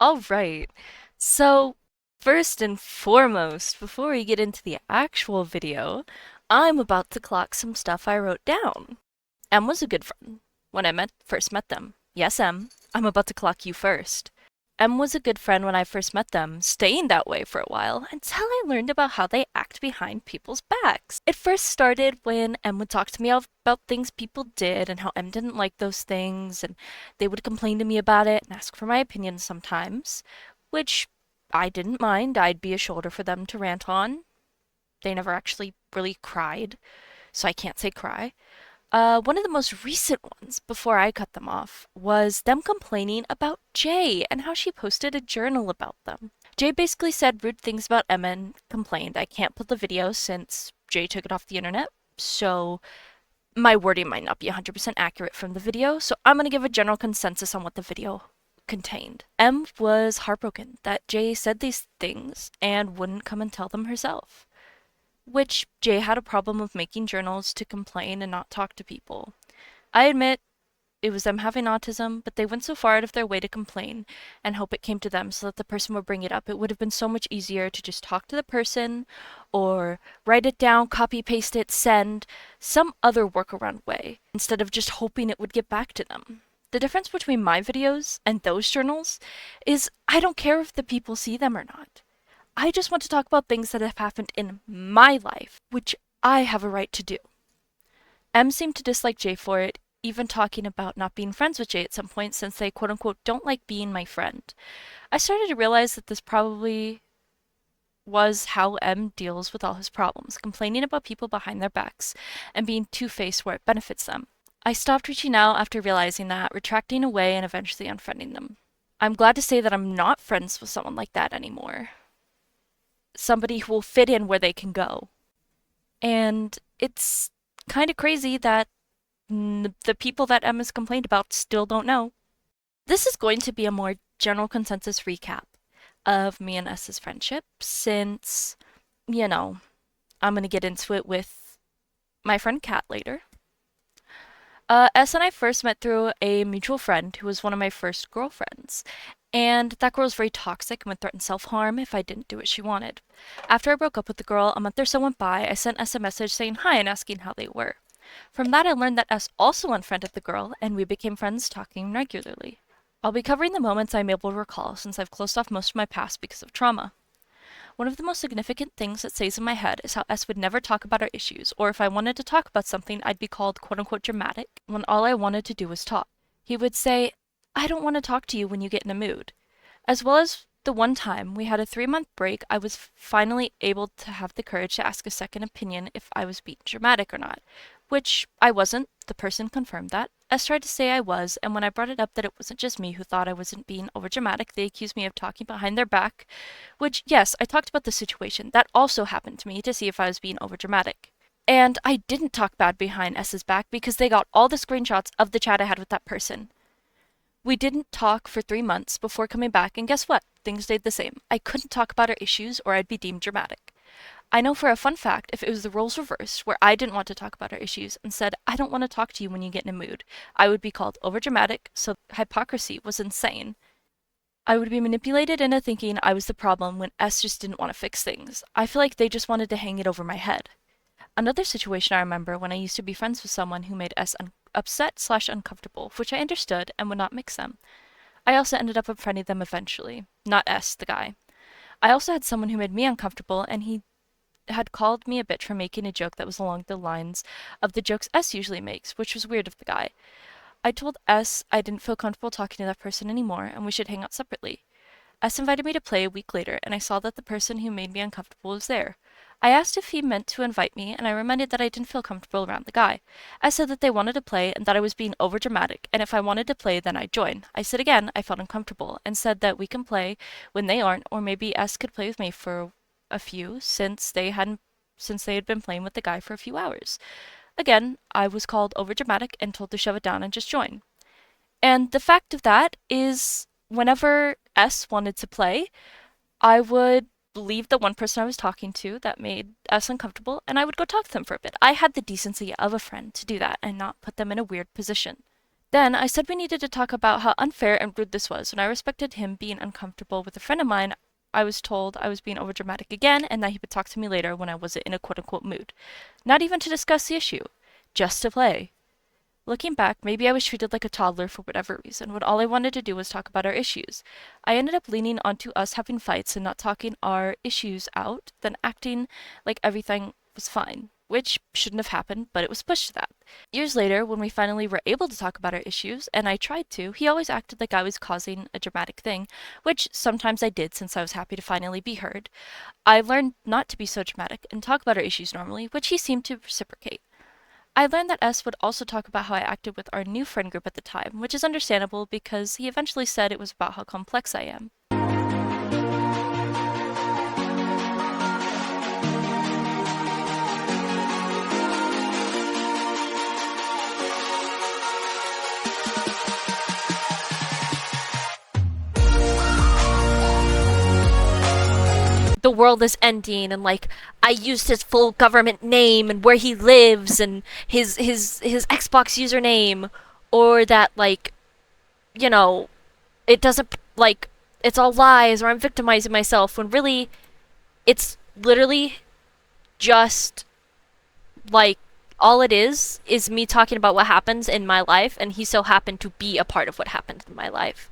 All right. So, first and foremost, before we get into the actual video, I'm about to clock some stuff I wrote down. M was a good friend when I first met them. Yes, M, I'm about to clock you first. M was a good friend when I first met them, staying that way for a while until I learned about how they act behind people's backs. It first started when M would talk to me about things people did and how M didn't like those things, and they would complain to me about it and ask for my opinion sometimes, which I didn't mind. I'd be a shoulder for them to rant on. They never actually really cried, so I can't say cry. One of the most recent ones, before I cut them off, was them complaining about Jay and how she posted a journal about them. Jay basically said rude things about Emma and complained. I can't put the video since Jay took it off the internet, so my wording might not be 100% accurate from the video, so I'm gonna give a general consensus on what the video contained. Em was heartbroken that Jay said these things and wouldn't come and tell them herself, which Jay had a problem with making journals to complain and not talk to people. I admit it was them having autism, but they went so far out of their way to complain and hope it came to them so that the person would bring it up. It would have been so much easier to just talk to the person or write it down, copy paste it, send some other workaround way instead of just hoping it would get back to them. The difference between my videos and those journals is I don't care if the people see them or not. I just want to talk about things that have happened in my life, which I have a right to do. M seemed to dislike Jay for it, even talking about not being friends with Jay at some point since they quote unquote don't like being my friend. I started to realize that this probably was how M deals with all his problems, complaining about people behind their backs and being two-faced where it benefits them. I stopped reaching out after realizing that, retracting away and eventually unfriending them. I'm glad to say that I'm not friends with someone like that anymore. Somebody who will fit in where they can go. And it's kind of crazy that the people that Emma's complained about still don't know. This is going to be a more general consensus recap of me and S's friendship since, I'm going to get into it with my friend Kat later. S and I first met through a mutual friend who was one of my first girlfriends. And that girl was very toxic and would threaten self-harm if I didn't do what she wanted. After I broke up with the girl, a month or so went by, I sent S a message saying hi and asking how they were. From that, I learned that S also unfriended the girl, and we became friends talking regularly. I'll be covering the moments I'm able to recall since I've closed off most of my past because of trauma. One of the most significant things that stays in my head is how S would never talk about our issues, or if I wanted to talk about something, I'd be called quote unquote dramatic when all I wanted to do was talk. He would say, I don't want to talk to you when you get in a mood. As well as the one time we had a 3-month break, I was finally able to have the courage to ask a second opinion if I was being dramatic or not, which I wasn't. The person confirmed that. S tried to say I was, and when I brought it up that it wasn't just me who thought I wasn't being overdramatic, they accused me of talking behind their back, which, yes, I talked about the situation. That also happened to me to see if I was being overdramatic. And I didn't talk bad behind S's back because they got all the screenshots of the chat I had with that person. We didn't talk for 3 months before coming back, and guess what? Things stayed the same. I couldn't talk about our issues or I'd be deemed dramatic. I know for a fun fact, if it was the roles reversed, where I didn't want to talk about our issues and said, I don't want to talk to you when you get in a mood, I would be called overdramatic, so hypocrisy was insane. I would be manipulated into thinking I was the problem when S just didn't want to fix things. I feel like they just wanted to hang it over my head. Another situation I remember when I used to be friends with someone who made S upset/uncomfortable, which I understood and would not mix them. I also ended up unfriending them eventually. Not S, the guy. I also had someone who made me uncomfortable, and he had called me a bitch for making a joke that was along the lines of the jokes S usually makes, which was weird of the guy. I told S I didn't feel comfortable talking to that person anymore, and we should hang out separately. S invited me to play a week later, and I saw that the person who made me uncomfortable was there. I asked if he meant to invite me, and I reminded that I didn't feel comfortable around the guy. I said that they wanted to play and that I was being overdramatic, and if I wanted to play, then I'd join. I said again I felt uncomfortable, and said that we can play when they aren't, or maybe S could play with me for a few, since they had been playing with the guy for a few hours. Again, I was called overdramatic and told to shove it down and just join. And the fact of that is, whenever S wanted to play, I would leave the one person I was talking to that made us uncomfortable, and I would go talk to them for a bit. I had the decency of a friend to do that and not put them in a weird position. Then I said we needed to talk about how unfair and rude this was. When I respected him being uncomfortable with a friend of mine, I was told I was being overdramatic again and that he would talk to me later when I wasn't in a quote unquote mood. Not even to discuss the issue, just to play. Looking back, maybe I was treated like a toddler for whatever reason, when all I wanted to do was talk about our issues. I ended up leaning onto us having fights and not talking our issues out, then acting like everything was fine, which shouldn't have happened, but it was pushed to that. Years later, when we finally were able to talk about our issues, and I tried to, he always acted like I was causing a dramatic thing, which sometimes I did since I was happy to finally be heard. I learned not to be so dramatic and talk about our issues normally, which he seemed to reciprocate. I learned that S would also talk about how I acted with our new friend group at the time, which is understandable because he eventually said it was about how complex I am. The world is ending and like I used his full government name and where he lives and his Xbox username, or that like, you know, it doesn't like it's all lies or I'm victimizing myself when really it's literally just like all it is me talking about what happens in my life and he so happened to be a part of what happened in my life.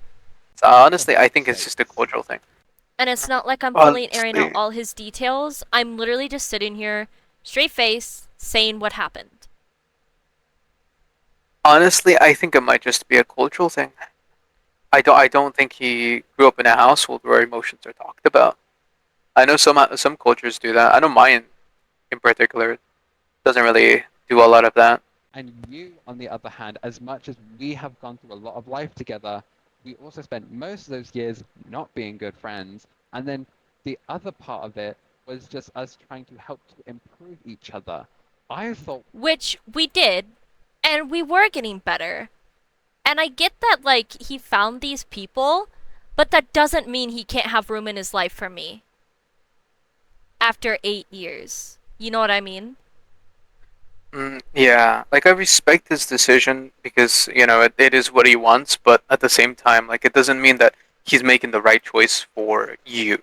For Honestly, I God's think it's just a sakes. cultural thing. And it's not like I'm fully airing out Honestly, all his details. I'm literally just sitting here, straight face, saying what happened. honestly, I think it might just be a cultural thing. I don't think he grew up in a household where emotions are talked about. I know some cultures do that. I know mine in particular doesn't really do a lot of that. And you, on the other hand, as much as we have gone through a lot of life together, we also spent most of those years not being good friends. And then the other part of it was just us trying to help to improve each other. I thought, Which we did, and we were getting better. And I get that, like, he found these people, but that doesn't mean he can't have room in his life for me after 8 years. You know what I mean? Yeah, like I respect his decision because it is what he wants, but at the same time, like it doesn't mean that he's making the right choice for you.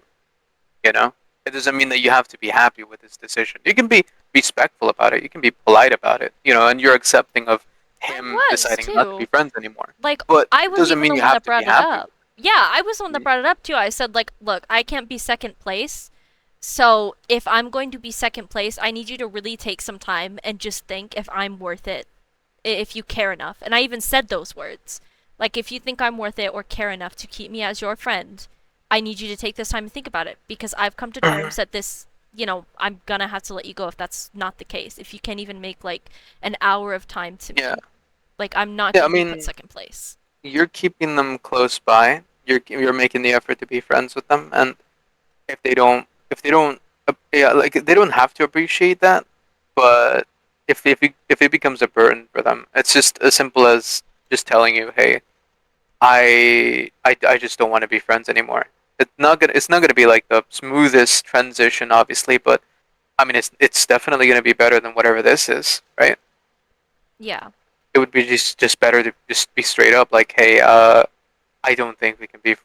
You know, it doesn't mean that you have to be happy with his decision. You can be respectful about it. You can be polite about it. And you're accepting of I him was, deciding not to be too. friends anymore. Like, But I it was doesn't even mean the you one have that to be brought it happy up. with Yeah, I was the one that it. brought it up, too. I said, like, look, I can't be second place. So if I'm going to be second place, I need you to really take some time and just think if I'm worth it, if you care enough. And I even said those words. Like, if you think I'm worth it or care enough to keep me as your friend, I need you to take this time and think about it because I've come to terms that this, I'm gonna have to let you go if that's not the case. If you can't even make like an hour of time to Yeah, me, like, I'm not yeah. I gonna be put mean, second place. you're keeping them close by. You're making the effort to be friends with them, and if they don't, yeah, like they don't have to appreciate that, but if it becomes a burden for them, it's just as simple as just telling you, hey, I just don't want to be friends anymore. It's not gonna be like the smoothest transition, obviously, but I mean it's definitely gonna be better than whatever this is, right? Yeah, It would be just better to just be straight up, like, hey, I don't think we can be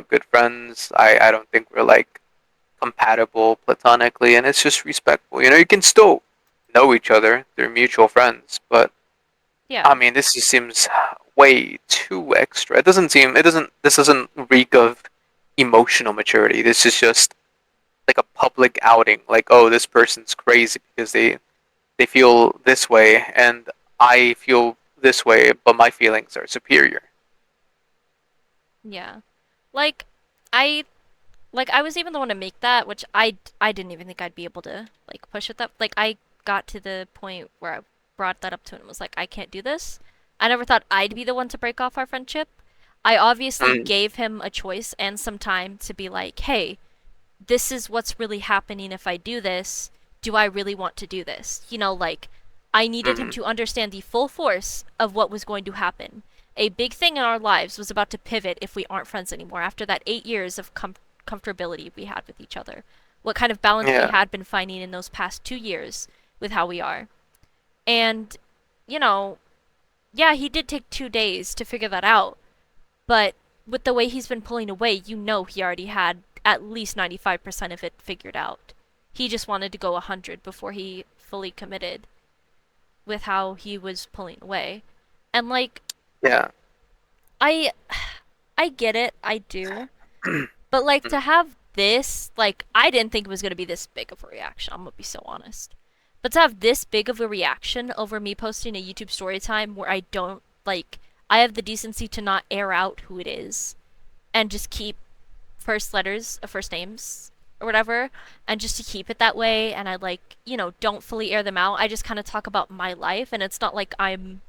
good friends. I don't think we're like compatible platonically, and it's just respectful. You can still know each other; they're mutual friends, but I yeah, mean, this just seems way too extra. This doesn't reek of emotional maturity. This is just like a public outing. Like, oh, this person's crazy because they feel this way, and I feel this way, but my feelings are superior. yeah. Like, I I was even the one to make that, which I didn't even think I'd be able to like push with that. Like I got to the point where I brought that up to him and was like, I can't do this. I never thought I'd be the one to break off our friendship. I obviously Mm, gave him a choice and some time to be like, hey, this is what's really happening if I do this. Do I really want to do this? Like, I needed him mm, to understand the full force of what was going to happen. A big thing in our lives was about to pivot if we aren't friends anymore after that 8 years of comfortability we had with each other. What kind of balance we yeah. had been finding in those past 2 years with how we are. And, you know, yeah, he did take 2 days to figure that out, but with the way he's been pulling away, you know he already had at least 95% of it figured out. He just wanted to go 100 before he fully committed with how he was pulling away. And like Yeah. I I get it, I do. But like to have this, like I didn't think it was going to be this big of a reaction. I'm going to be so honest. But to have this big of a reaction over me posting a YouTube story time where I don't like I have the decency to not air out who it is and just keep first letters of first names or whatever, and just to keep it that way, and I like, don't fully air them out. I just kind of talk about my life, and it's not like I'm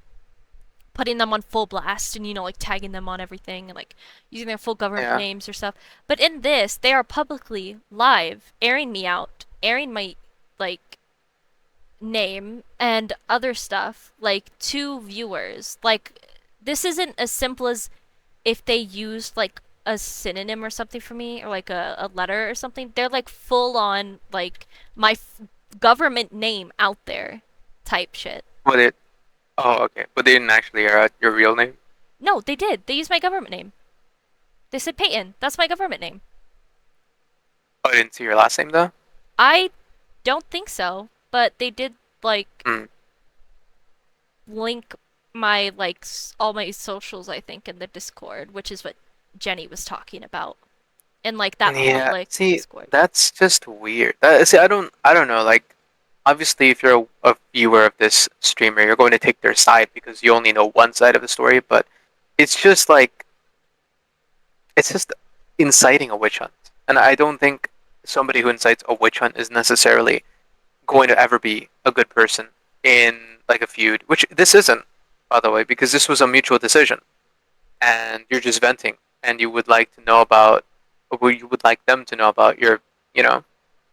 putting them on full blast and like tagging them on everything and like using their full government Yeah. names or stuff. But in this, they are publicly live airing me out, airing my like name and other stuff like to viewers. Like this isn't as simple as if they used like a synonym or something for me or like a letter or something. They're like full on like my government name out there type shit. But it. Oh, okay. But they didn't actually air out your real name. No, they did. They used my government name. They said Peyton. That's my government name. Oh, I didn't see your last name though. I don't think so, but they did like Hmm. link my like all my socials I think in the Discord, which is what Jenny was talking about. In like that Yeah. public See, Discord. that's just weird. See, I don't know. Like, obviously, if you're a viewer of this streamer, you're going to take their side because you only know one side of the story. But it's just like it's just inciting a witch hunt, and I don't think somebody who incites a witch hunt is necessarily going to ever be a good person in like a feud, which this isn't, by the way, because this was a mutual decision, and you're just venting, and you would like to know about, or you would like them to know about your, you know,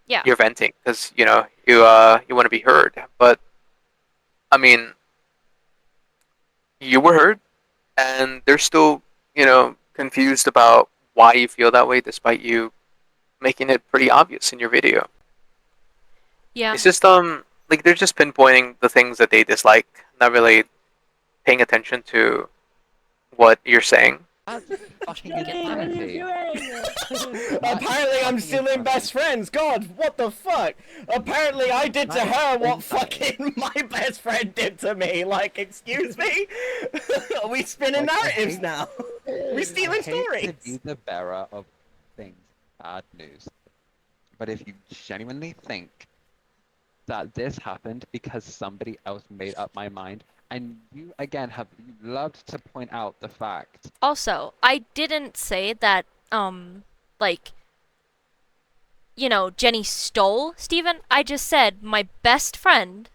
Yeah. your venting, because you want to be heard. But I mean, you were heard, and they're still confused about why you feel that way, despite you making it pretty obvious in your video. Yeah. It's just like they're just pinpointing the things that they dislike, not really paying attention to what you're saying. That's fucking Jenny, what are insanity. Apparently I'm still in best friends. God, what the fuck? Apparently I did to her what fucking my best friend did to me. Like, excuse me? Are we spinning Like, narratives now? We stealing I hate to stories? be the bearer of things, bad news. But if you genuinely think that this happened because somebody else made up my mind, and you again have loved to point out the fact. Also, I didn't say that like Jenny stole Steven. I just said my best friend,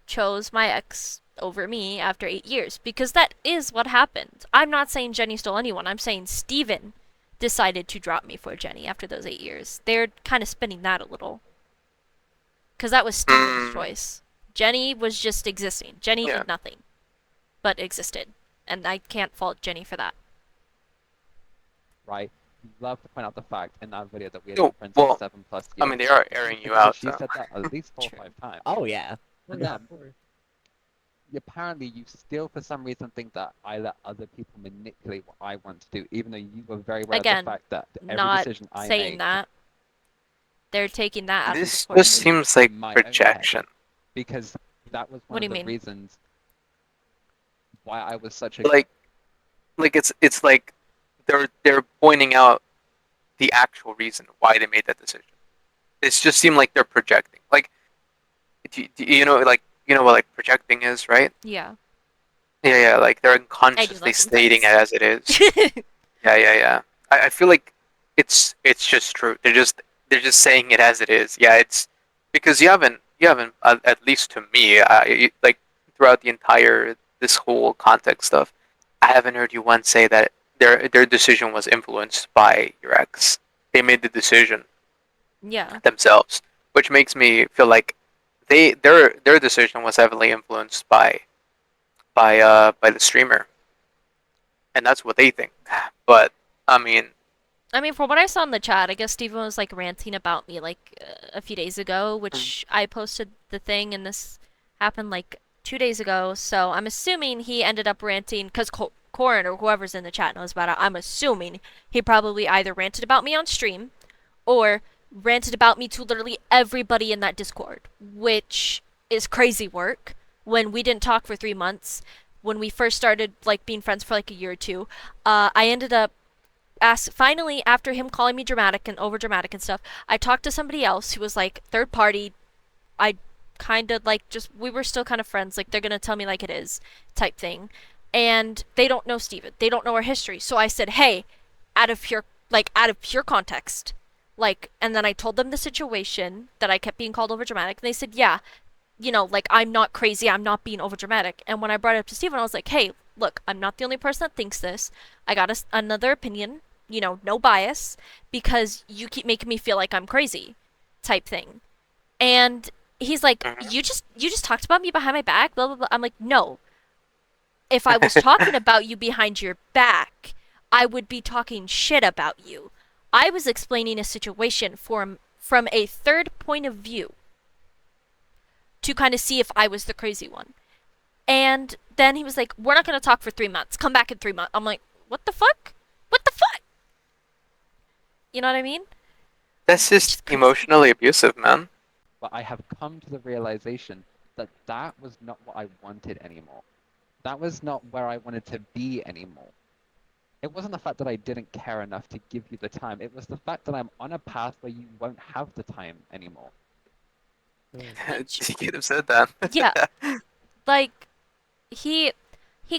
chose my ex over me after 8 years because that is what happened. I'm not saying Jenny stole anyone. I'm saying Steven decided to drop me for Jenny after those 8 years. They're kind of spinning that a little. Because that was Steven's Mm, choice. Jenny was just existing. Jenny yeah. did nothing, but existed. And I can't fault Jenny for that. Right? You love to point out the fact in that video that we had No, been friends for well, 7+ I years. mean, they are airing you Because out, she so. said that at least 4 or True. 5 times. Oh yeah. And then apparently you still for some reason think that I let other people manipulate what I want to do, even though you were very aware Again, of the fact that every not decision I saying make that. They're taking that as This important. just seems like my own head. projection. Because that was What one do of you the mean? reasons why I was such a Like it's like they're pointing out the actual reason why they made that decision. It just seemed like they're projecting. Like, you know, like what like projecting is, right? Yeah. Yeah, like they're I do unconsciously that stating it sometimes. as it is. Yeah. I feel like it's just true. They're just saying it as it is. Yeah, it's because you haven't at least to me, like throughout the entire this whole context stuff, I haven't heard you once say that their decision was influenced by your ex. They made the decision Yeah. themselves, which makes me feel like their decision was heavily influenced by the streamer, and that's what they think. But I mean, I mean, from what I saw in the chat, I guess Steven was like ranting about me like a few days ago, which I posted the thing, and this happened like 2 days ago, so I'm assuming he ended up ranting because Corin or whoever's in the chat knows about it. I'm assuming he probably either ranted about me on stream or ranted about me to literally everybody in that Discord, which is crazy work. When we didn't talk for 3 months, when we first started like being friends for like a year or two, I ended up finally after him calling me dramatic and over dramatic and stuff, I talked to somebody else who was like third party. I kind of like just we were still kind of friends, like they're gonna tell me like it is type thing, and they don't know Steven, they don't know our history, so I said, hey, out of pure context, like, and then I told them the situation that I kept being called over dramatic, and they said, yeah, like I'm not crazy, I'm not being over dramatic. And when I brought it up to Steven, I was like, hey, look, I'm not the only person that thinks this. I got another opinion, no bias, because you keep making me feel like I'm crazy, type thing. And he's like, you just talked about me behind my back, blah blah blah. I'm like, no. If I was talking about you behind your back, I would be talking shit about you. I was explaining a situation from a third point of view to kind of see if I was the crazy one. And then he was like, we're not going to talk for 3 months. Come back in 3 months. I'm like, what the fuck? What the fuck? You know what I mean? That's just emotionally abusive, man. But I have come to the realization that that was not what I wanted anymore. That was not where I wanted to be anymore. It wasn't the fact that I didn't care enough to give you the time. It was the fact that I'm on a path where you won't have the time anymore. You could have said that. Yeah. Like, he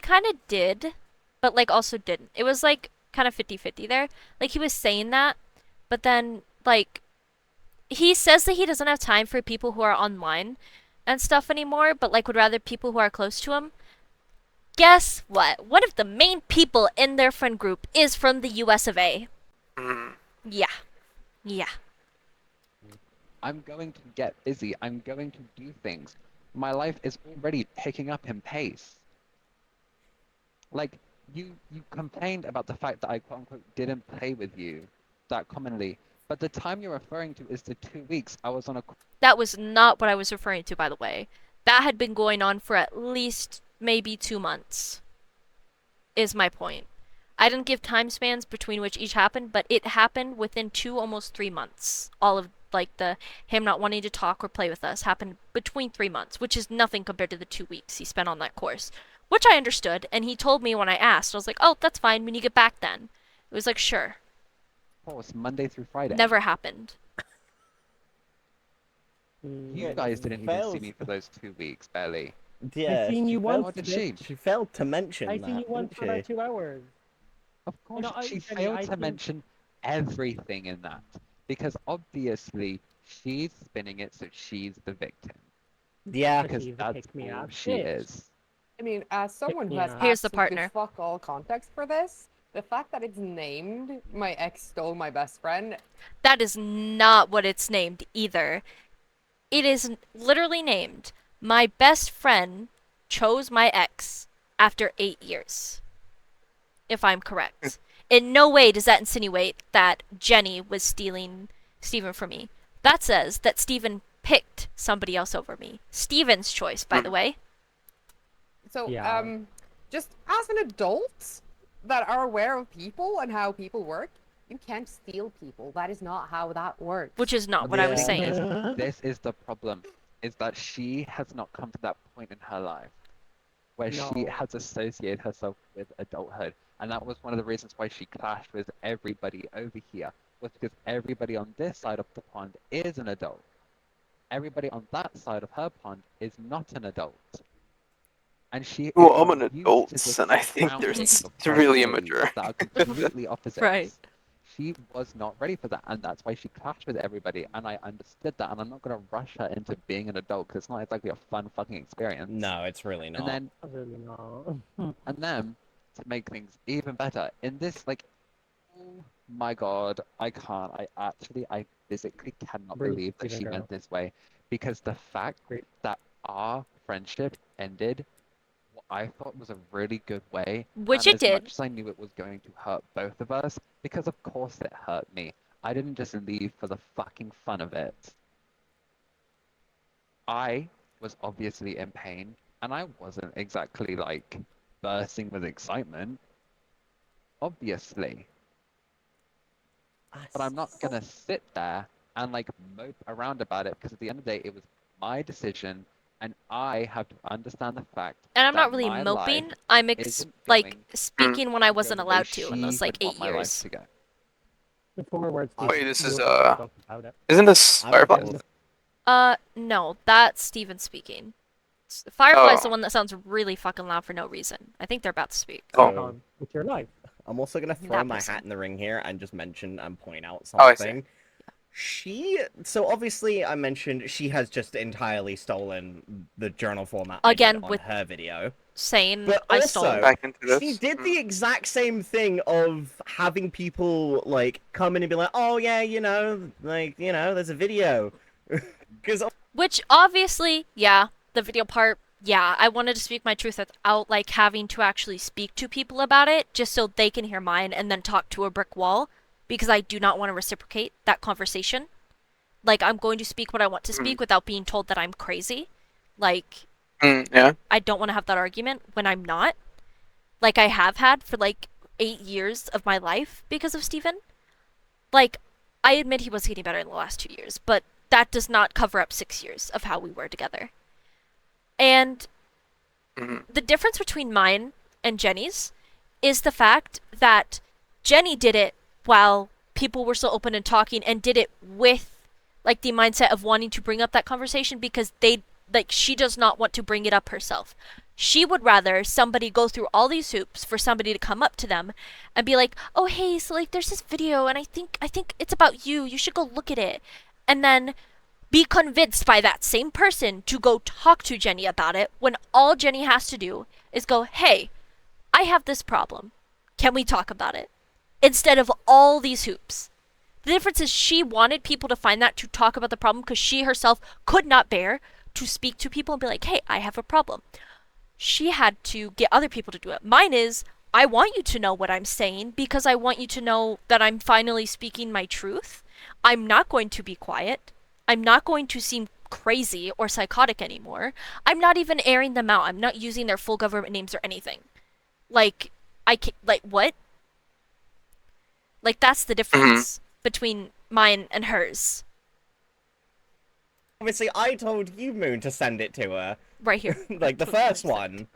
kind of did, but like also didn't. It was like kind of 50-50 there. Like he was saying that, but then like he says that he doesn't have time for people who are online and stuff anymore, but like would rather people who are close to him. Guess what? One of the main people in their friend group is from the US of A. Mm. Yeah. Yeah. I'm going to get busy. I'm going to do things. My life is already picking up in pace. Like, you complained about the fact that I quote unquote didn't play with you that commonly, but the time you're referring to is the 2 weeks I was on a. That was not what I was referring to, by the way. That had been going on for at least maybe 2 months, is my point. I didn't give time spans between which each happened, but it happened within almost 3 months. All of like the him not wanting to talk or play with us happened between 3 months, which is nothing compared to the 2 weeks he spent on that course, which I understood. And he told me when I asked, I was like, "Oh, that's fine. When you get back, then." It was like, "Sure." Course Monday through Friday. Never happened. You guys didn't even see me for those 2 weeks, barely. Yeah, I seen you once. What did she? She failed to mention I that, seen you once didn't for about she? 2 hours. Of course, know, she Jenny, failed I to think- mention everything in that because obviously she's spinning it so she's the victim Yeah. because She's a that's pick-me all up she bitch. is. I mean, as someone who has Yeah. Here's the absolutely partner. fuck all context for this, the fact that it's named "My ex stole my best friend," That is not what it's named either. It is literally named "My best friend chose my ex after 8 years." If I'm correct. In no way does that insinuate that Jenny was stealing Steven from me. That says that Steven picked somebody else over me. Steven's choice, by the way. so Yeah. just as an adult that are aware of people and how people work, you can't steal people. That is not how that works. Which is not what I was Yeah. saying. This is the problem, is that she has not come to that point in her life where she No. has associated herself with adulthood. And that was one of the reasons why she clashed with everybody over here, was because everybody on this side of the pond is an adult. Everybody on that side of her pond is not an adult. And she is Well, I'm an not used to adult, just and I think surroundings it's of really personalities immature. that are completely opposites. Right. She was not ready for that, and that's why she clashed with everybody. And I understood that, and I'm not gonna rush her into being an adult because it's not exactly a fun fucking experience. No, it's really not. And then, Really not. and then, to make things even better, in this like, oh my god, I can't. I physically cannot Breathe, believe that Stephen she girl. went this way, because the fact Breathe. that our friendship ended what I thought was a really good way, Which and it as much did. as I knew it was going to hurt both of us, because of course it hurt me. I didn't just leave for the fucking fun of it. I was obviously in pain, and I wasn't exactly like bursting with excitement, obviously. But I'm not gonna sit there and like mope around about it because at the end of the day, it was my decision, and I have to understand the fact And I'm that not really my life moping. I'm isn't like going Mm. speaking when I to go wasn't the way allowed to in she those like would want 8 my life years. to go. Before words, Wait, this is about it. isn't this I'm Fireflies? No, that's Steven speaking. Firefly's the Oh, one that sounds really fucking loud for no reason. I think they're about to speak. oh, With your life. I'm also gonna throw That my person. hat in the ring here and just mention and point out Oh, I see. something. So obviously I mentioned she has just entirely stolen the journal format I Again, did on with her video. saying But I also, stole. back into this. she did the exact same thing of having people like come in and be like, "Oh yeah, there's a video," because Which obviously, yeah, the video part, yeah, I wanted to speak my truth without like having to actually speak to people about it, just so they can hear mine and then talk to a brick wall, because I do not want to reciprocate that conversation. Like I'm going to speak what I want to speak without being told that I'm crazy. Like Yeah. I don't want to have that argument when I'm not. Like I have had for like 8 years of my life because of Steven. Like, I admit he was getting better in the last 2 years, but that does not cover up 6 years of how we were together. And Mhm. the difference between mine and Jenny's is the fact that Jenny did it while people were still open and talking and did it with like the mindset of wanting to bring up that conversation because she does not want to bring it up herself. She would rather somebody go through all these hoops for somebody to come up to them and be like, "Oh, hey, so like there's this video and I think it's about you. You should go look at it." And then be convinced by that same person to go talk to Jenny about it when all Jenny has to do is go, "Hey, I have this problem. Can we talk about it?" Instead of all these hoops. The difference is she wanted people to find that to talk about the problem because she herself could not bear to speak to people and be like, "Hey, I have a problem." She had to get other people to do it. Mine is, I want you to know what I'm saying because I want you to know that I'm finally speaking my truth. I'm not going to be quiet. I'm not going to seem crazy or psychotic anymore. I'm not even airing them out. I'm not using their full government names or anything. Like, what? Like, that's the difference between mine and hers. obviously I told you, Moon, to send it to her, Right here. like the first one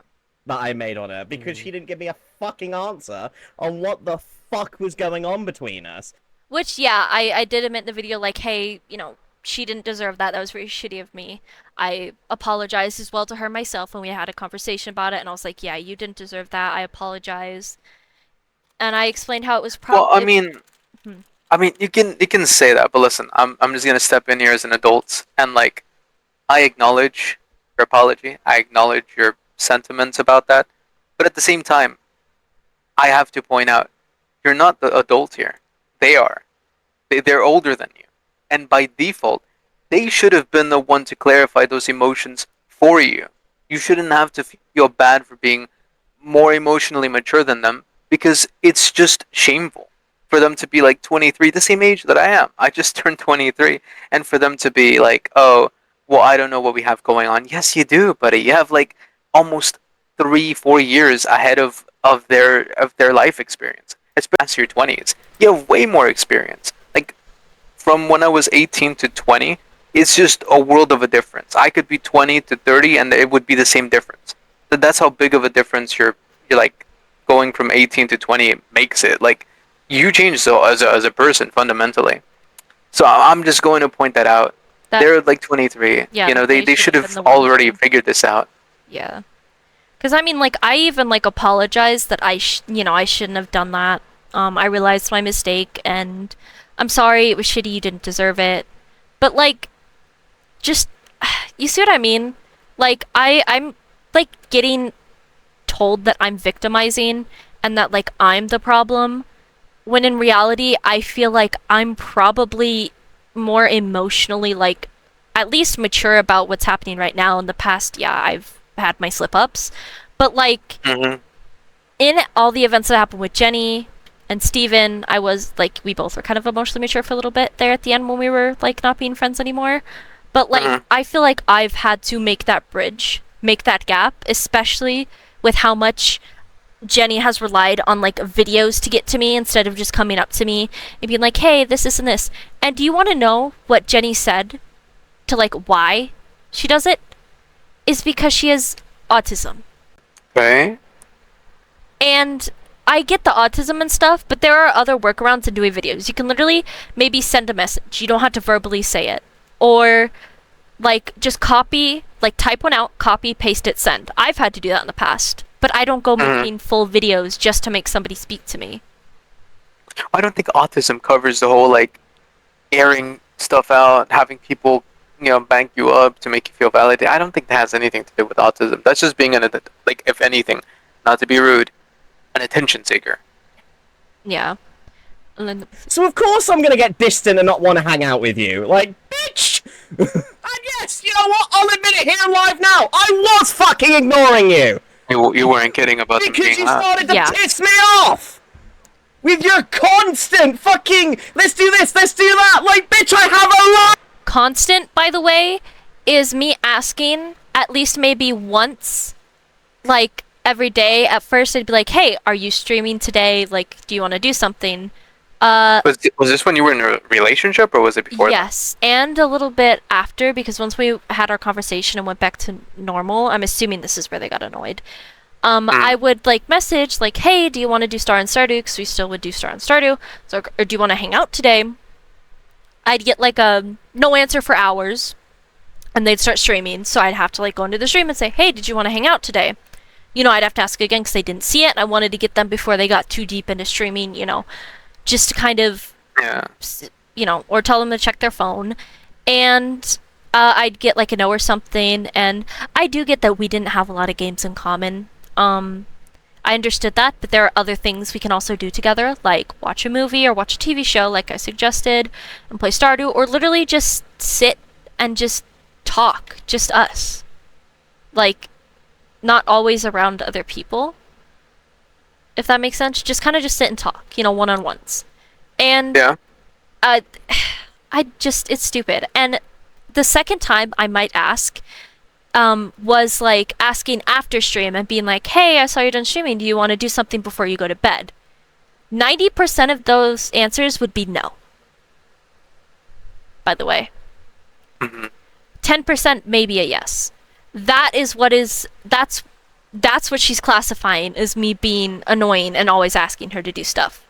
that I made on her, because she didn't give me a fucking answer on what the fuck was going on between us. Which, yeah, I did admit in the video, like, hey, she didn't deserve that. That was very shitty of me. I apologized as well to her myself when we had a conversation about it, and I was like, yeah, you didn't deserve that. I apologize. And I explained how it was Well, probably. I mean, you can say that, but listen, I'm just gonna step in here as an adult and like, I acknowledge your apology. I acknowledge your sentiments about that, but at the same time, I have to point out, you're not the adult here. They are. They're older than you, and by default, they should have been the one to clarify those emotions for you. You shouldn't have to feel bad for being more emotionally mature than them because it's just shameful for them to be like 23, the same age that I am. I just turned 23, and for them to be like, "Oh, well, I don't know what we have going on." Yes, you do, buddy. You have like almost 3, 4 years ahead of their life experience. Especially past your 20s, you have way more experience. Like from when I was 18 to 20, it's just a world of a difference. I could be 20 to 30, and it would be the same difference. That's how big of a difference you're like going from 18 to 20 makes it. Like you change so as a person fundamentally. So I'm just going to point that out. That, They're like 23. yeah, You know, they should been have the ones already to- figured this out. Yeah. Because, I mean, like, I even, like, apologized that I shouldn't have done that. I realized my mistake, and I'm sorry, it was shitty, you didn't deserve it. But, like, just, you see what I mean? Like, I'm, like, getting told that I'm victimizing and that, like, I'm the problem, when in reality, I feel like I'm probably more emotionally, like, at least mature about what's happening right now. In the past, yeah, I've had my slip-ups. But, like, Mm-hmm. in all the events that happened with Jenny and Steven, I was, like, we both were kind of emotionally mature for a little bit there at the end when we were, like, not being friends anymore. But, like, Mhm. I feel like I've had to make that bridge make that gap, especially with how much Jenny has relied on like videos to get to me instead of just coming up to me and being like, "Hey, this, and this." And do you want to know what Jenny said to like why she does it? Is because she has autism. Okay. And I get the autism and stuff, but there are other workarounds in doing videos. You can literally maybe send a message. You don't have to verbally say it. Or like just copy, like type one out, copy, paste it, send. I've had to do that in the past, but I don't go making full videos just to make somebody speak to me. I don't think autism covers the whole like airing stuff out, having people, bank you up to make you feel validated. I don't think that has anything to do with autism. That's just being like, if anything, not to be rude, an attention seeker. Yeah. And then, So of course I'm gonna get distant and not want to hang out with you. Like, bitch! And yes, you know what? I'll admit it here live now. I was fucking ignoring you! You weren't kidding about them Because being you loud. started to Yeah. piss me off! With your constant fucking, let's do this, let's do that! Like, bitch, I have a lot! constant, by the way, is me asking at least maybe once, like every day. At first, I'd be like, "Hey, are you streaming today? Like, do you want to do something?" Was this when you were in a relationship, or was it before? Yes, and a little bit after, because once we had our conversation and went back to normal, I'm assuming this is where they got annoyed. I would like message like, "Hey, do you want to do Star and Stardew?" Because we still would do Star and Stardew. So, or do you want to hang out today? I'd get like a no answer for hours, and they'd start streaming. So I'd have to like go into the stream and say, "Hey, did you want to hang out today?" I'd have to ask again because they didn't see it, and I wanted to get them before they got too deep into streaming. Just to kind of, Yeah. or tell them to check their phone. And I'd get like a no or something. And I do get that we didn't have a lot of games in common. I understood that, but there are other things we can also do together, like watch a movie or watch a TV show, like I suggested, and play Stardew, or literally just sit and just talk, just us. Like, not always around other people, if that makes sense. Just kind of just sit and talk, one-on-ones. And Yeah. it's stupid. And the second time I might ask was like asking after stream and being like, "Hey, I saw you're done streaming. Do you want to do something before you go to bed?" 90% of those answers would be no. By the way. 10% maybe a yes. That's what she's classifying as me being annoying and always asking her to do stuff.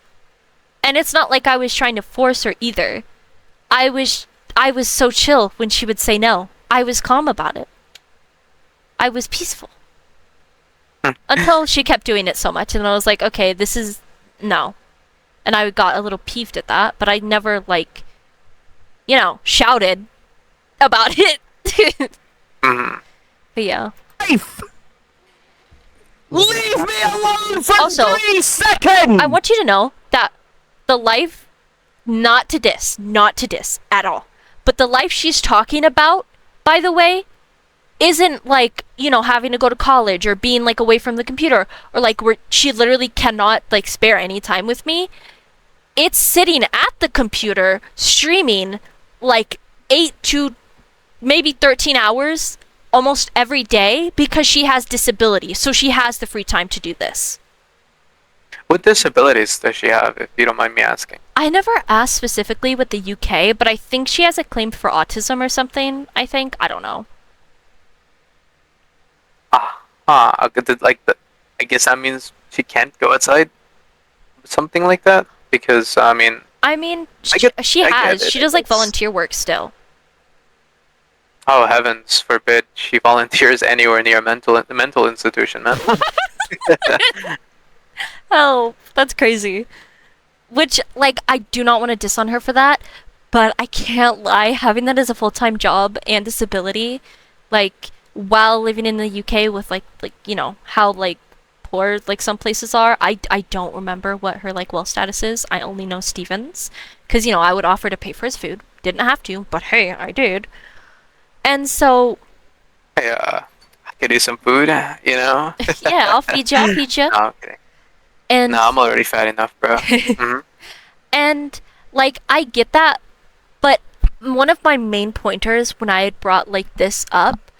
And it's not like I was trying to force her either. I was so chill when she would say no. I was calm about it. I was peaceful. Until she kept doing it so much, and I was like, "Okay, this is no." And I got a little peeved at that, but I never like, shouted about it. But yeah. Life! Leave me alone for Also, 3 seconds! I want you to know that the life, not to diss at all, but the life she's talking about, by the way, isn't like, having to go to college or being like away from the computer, or like where she literally cannot like spare any time with me. It's sitting at the computer streaming like 8 to maybe 13 hours almost every day because she has disability, so she has the free time to do this. What disabilities does she have, if you don't mind me asking? I never asked specifically with the UK, but I think she has a claim for autism or something. I don't know. I guess that means she can't go outside, something like that. Because She does like volunteer work still. Oh heavens forbid she volunteers anywhere near a mental institution, man. Oh, that's crazy. Which, like, I do not want to diss on her for that, but I can't lie, having that as a full-time job and disability, like, while living in the UK with, like how, like, poor, like, some places are, I don't remember what her, like, wealth status is. I only know Steven's, because, I would offer to pay for his food. Didn't have to, but hey, I did. And so... I could do some food, yeah, I'll feed you. No, okay. And No, I'm already fat enough, bro. And, like, I get that, but one of my main pointers when I had brought, like, this up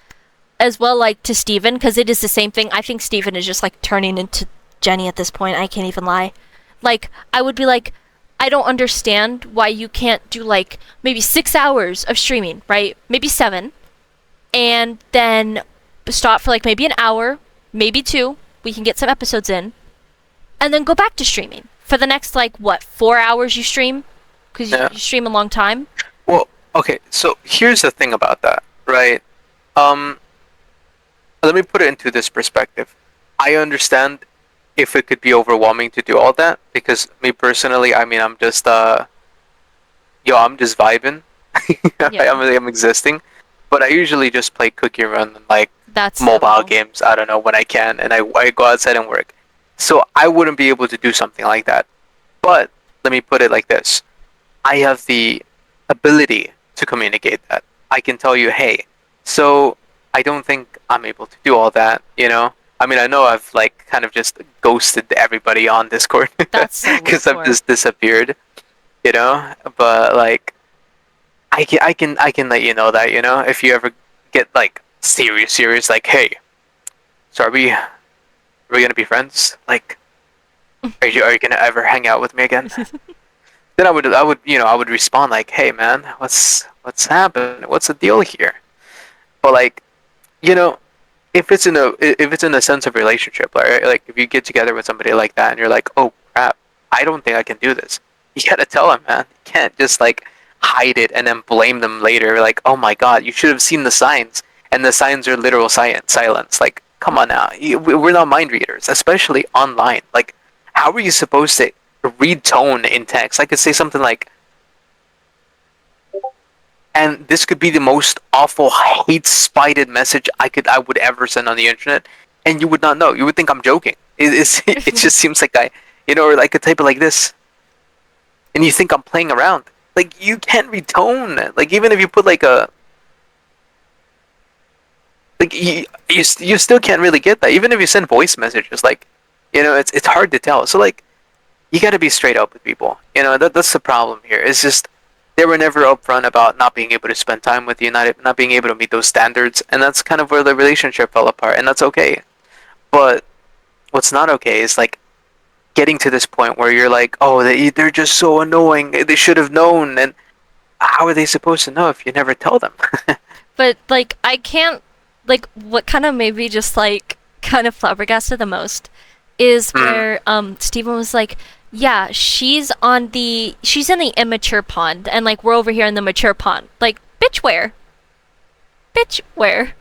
as well, like to Steven, because it is the same thing. I think Steven is just like turning into Jenny at this point. I can't even lie. Like, I would be like, I don't understand why you can't do like maybe 6 hours of streaming, right? Maybe 7, and then stop for like maybe an hour, maybe 2. We can get some episodes in, and then go back to streaming for the next like what 4 hours you stream, because Yeah. you stream a long time. Well, okay, so here's the thing about that, right? Um, Let me put it into this perspective. I understand if it could be overwhelming to do all that, because me personally, I mean, I'm just I'm just vibing. Yeah. I'm existing, but I usually just play Cookie Run and like That's mobile games. I don't know when I can, and I go outside and work. So I wouldn't be able to do something like that. But let me put it like this: I have the ability to communicate that. I can tell you, hey, so I don't think I'm able to do all that, you know? I mean, I know I've like kind of just ghosted everybody on Discord That's so because I've hardcore. just disappeared, you know? But like I can let you know that, you know, if you ever get like serious like, hey, so are we gonna be friends? Like are you gonna ever hang out with me again? Then I would respond like, hey man, what's happening? What's the deal here? But like, you know, if it's in a sense of relationship, right? Like if you get together with somebody like that and you're like, oh crap, I don't think I can do this. You gotta tell them, man. You can't just like hide it and then blame them later. Like, oh my god, you should have seen the signs, and the signs are literal silence. Like, come on now, we're not mind readers, especially online. Like, how are you supposed to read tone in text? I could say something like, and this could be the most awful hate spited message I would ever send on the internet, and you would not know. You would think I'm joking. It just seems like or I could type it like this, and you think I'm playing around. Like, you can't read tone. Like, even if you put like a like you still can't really get that. Even if you send voice messages, like, it's hard to tell. So like, you got to be straight up with people. That's the problem here. It's just they were never upfront about not being able to spend time with you, not being able to meet those standards, and that's kind of where the relationship fell apart, and that's okay. But what's not okay is like getting to this point where you're like, oh, they're just so annoying. They should have known, and how are they supposed to know if you never tell them? But like I can't like what kind of made me just like kind of flabbergasted the most is where Steven was like, yeah, she's in the immature pond and like we're over here in the mature pond. Like, bitch where? Bitch where?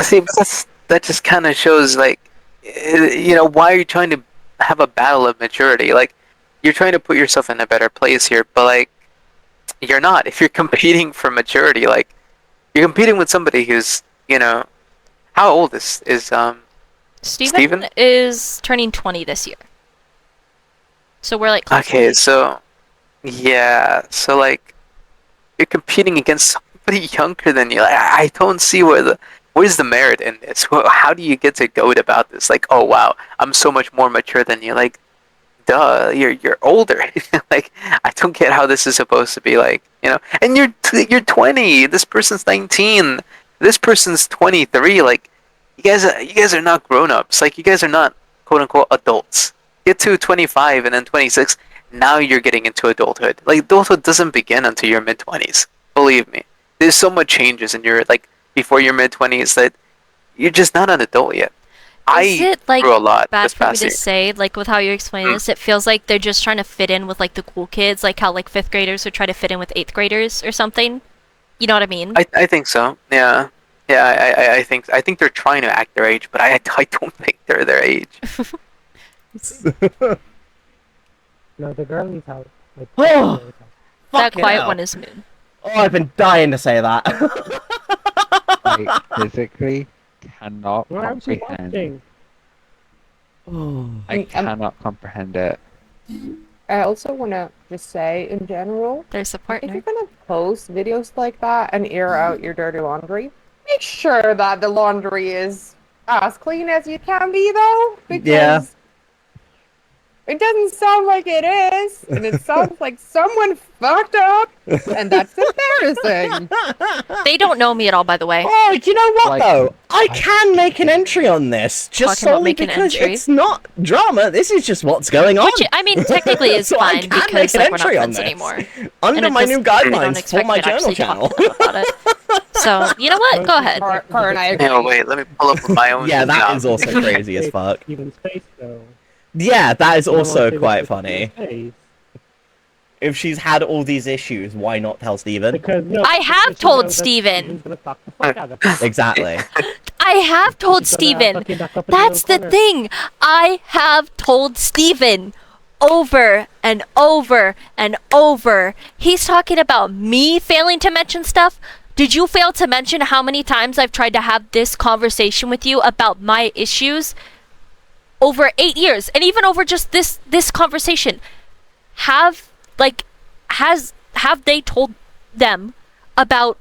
See, but that just kind of shows like, why are you trying to have a battle of maturity? Like, you're trying to put yourself in a better place here, but like, you're not. If you're competing for maturity, like, you're competing with somebody who's, how old is Steven is turning 20 this year. So we're like close to Okay, age. so yeah, so like you're competing against somebody younger than you. Like, I don't see where's the merit in this. How do you get to goad about this? Like, oh wow, I'm so much more mature than you. Like, duh, you're older. Like, I don't get how this is supposed to be like, And you're 20. This person's 19. This person's 23. Like, you guys are not grown-ups. Like, you guys are not quote unquote adults. Get to 25 and then 26. Now you're getting into adulthood. Like, adulthood doesn't begin until your mid 20s. Believe me. There's so much changes in your like before your mid 20s that you're just not an adult yet. Is I it like grew a lot bad this for me past to year. say, like with how you're explaining this, it feels like they're just trying to fit in with like the cool kids, like how like fifth graders would try to fit in with eighth graders or something. You know what I mean? I think so. Yeah. Yeah, I think they're trying to act their age, but I don't think they're their age. No, the girlies out. Like, Oh, girlies out. That fucking quiet hell. one is Moon. Oh, I've been dying to say that. I physically cannot Why aren't you comprehend. watching? Oh. I cannot comprehend it. I also want to just say, in general, There's a if partner. you're gonna post videos like that and air out your dirty laundry, make sure that the laundry is as clean as you can be, though, because Yeah. It doesn't sound like it is, and it sounds like someone fucked up, and that's embarrassing. They don't know me at all, by the way. Oh, you know what Like, though? I can make an entry on this just Talking about solely making an because entry. it's not drama. This is just what's going on. Which, I mean, technically is So I fine can because make an like, we're not entry on friends this. anymore. Under And it my does- new they don't guidelines for expect my me to journal actually channel. talk to them about it. So, you know what? Go ahead. Karen, I agree. Yeah, wait, let me pull up my own. Yeah, that job. is also crazy as fuck. Steven's face, though. Yeah, that is You don't also want to quite look at funny. Steven's face. If she's had all these issues, why not tell Steven? Because, no, I have because you told know that Steven. Steven's gonna fuck the fuck out of her. Exactly. I have told He's gonna Steven. fucking duck up in That's the little corner. thing. I have told Steven over and over and over. He's talking about me failing to mention stuff. Did you fail to mention how many times I've tried to have this conversation with you about my issues over 8 years, and even over just this conversation? Have they told them about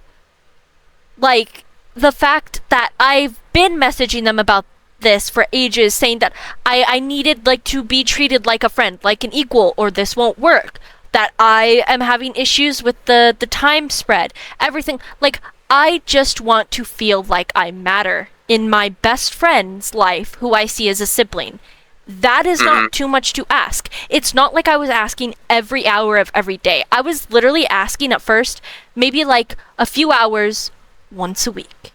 like the fact that I've been messaging them about this for ages, saying that I needed like to be treated like a friend, like an equal, or this won't work. That I am having issues with the time spread, everything. Like, I just want to feel like I matter in my best friend's life, who I see as a sibling. That is not too much to ask. It's not like I was asking every hour of every day. I was literally asking at first, maybe like a few hours once a week.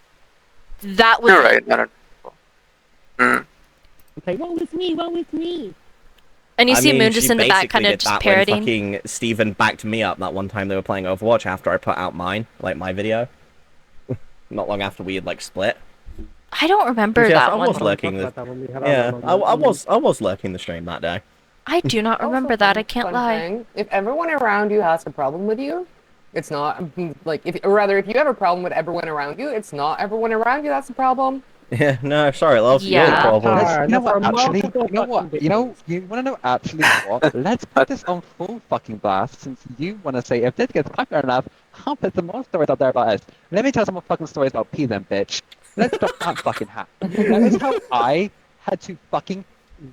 That was You're it. right. I don't. Mm. Okay, woe is me, woe is me. And you I see mean, Moon just she in the back, basically kind of did just that parroting. when fucking Steven backed me up that one time they were playing Overwatch after I put out mine, like my video. Not long after we had like split. I don't remember Yes, that I one. was lurking Talk the. about that when we have our Yeah, one-on-one. I was lurking the stream that day. I do not remember Also, that. I can't fun lie. thing, if everyone around you has a problem with you, it's not like or rather, if you have a problem with everyone around you, it's not everyone around you that's the problem. Yeah, no, sorry, love. You're the Yeah. problem. Ah, You know that's what? our Actually, multiple you know what? fucking You know, videos. you want to know actually what? Let's put this on full fucking blast. Since you want to say if this gets popular enough, I'll put some more stories out there about us. Let me tell some more fucking stories about P then, bitch. Let's drop that fucking hat. Notice how I had to fucking glue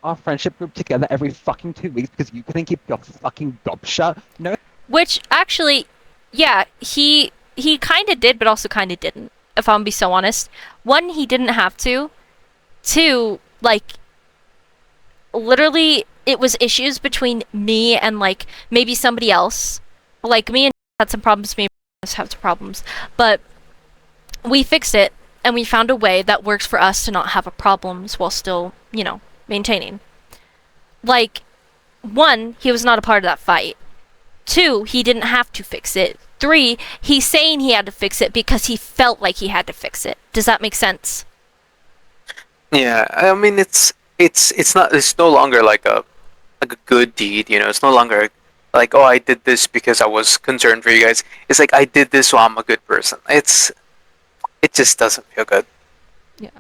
our friendship group together every fucking 2 weeks because you couldn't keep your fucking gob shut. No, Which actually, yeah, he kind of did, but also kind of didn't. If I'm gonna be so honest, one, he didn't have to. Two, like, literally, it was issues between me and like maybe somebody else. Like me and had some problems, me and have some problems, but we fixed it and we found a way that works for us to not have a problems while still, you know, maintaining. Like, one, he was not a part of that fight. Two, he didn't have to fix it. Three, he's saying he had to fix it because he felt like he had to fix it. Does that make sense? Yeah, I mean it's no longer like a good deed, you know. It's no longer like, oh, I did this because I was concerned for you guys. It's like I did this so I'm a good person. It just doesn't feel good. Yeah.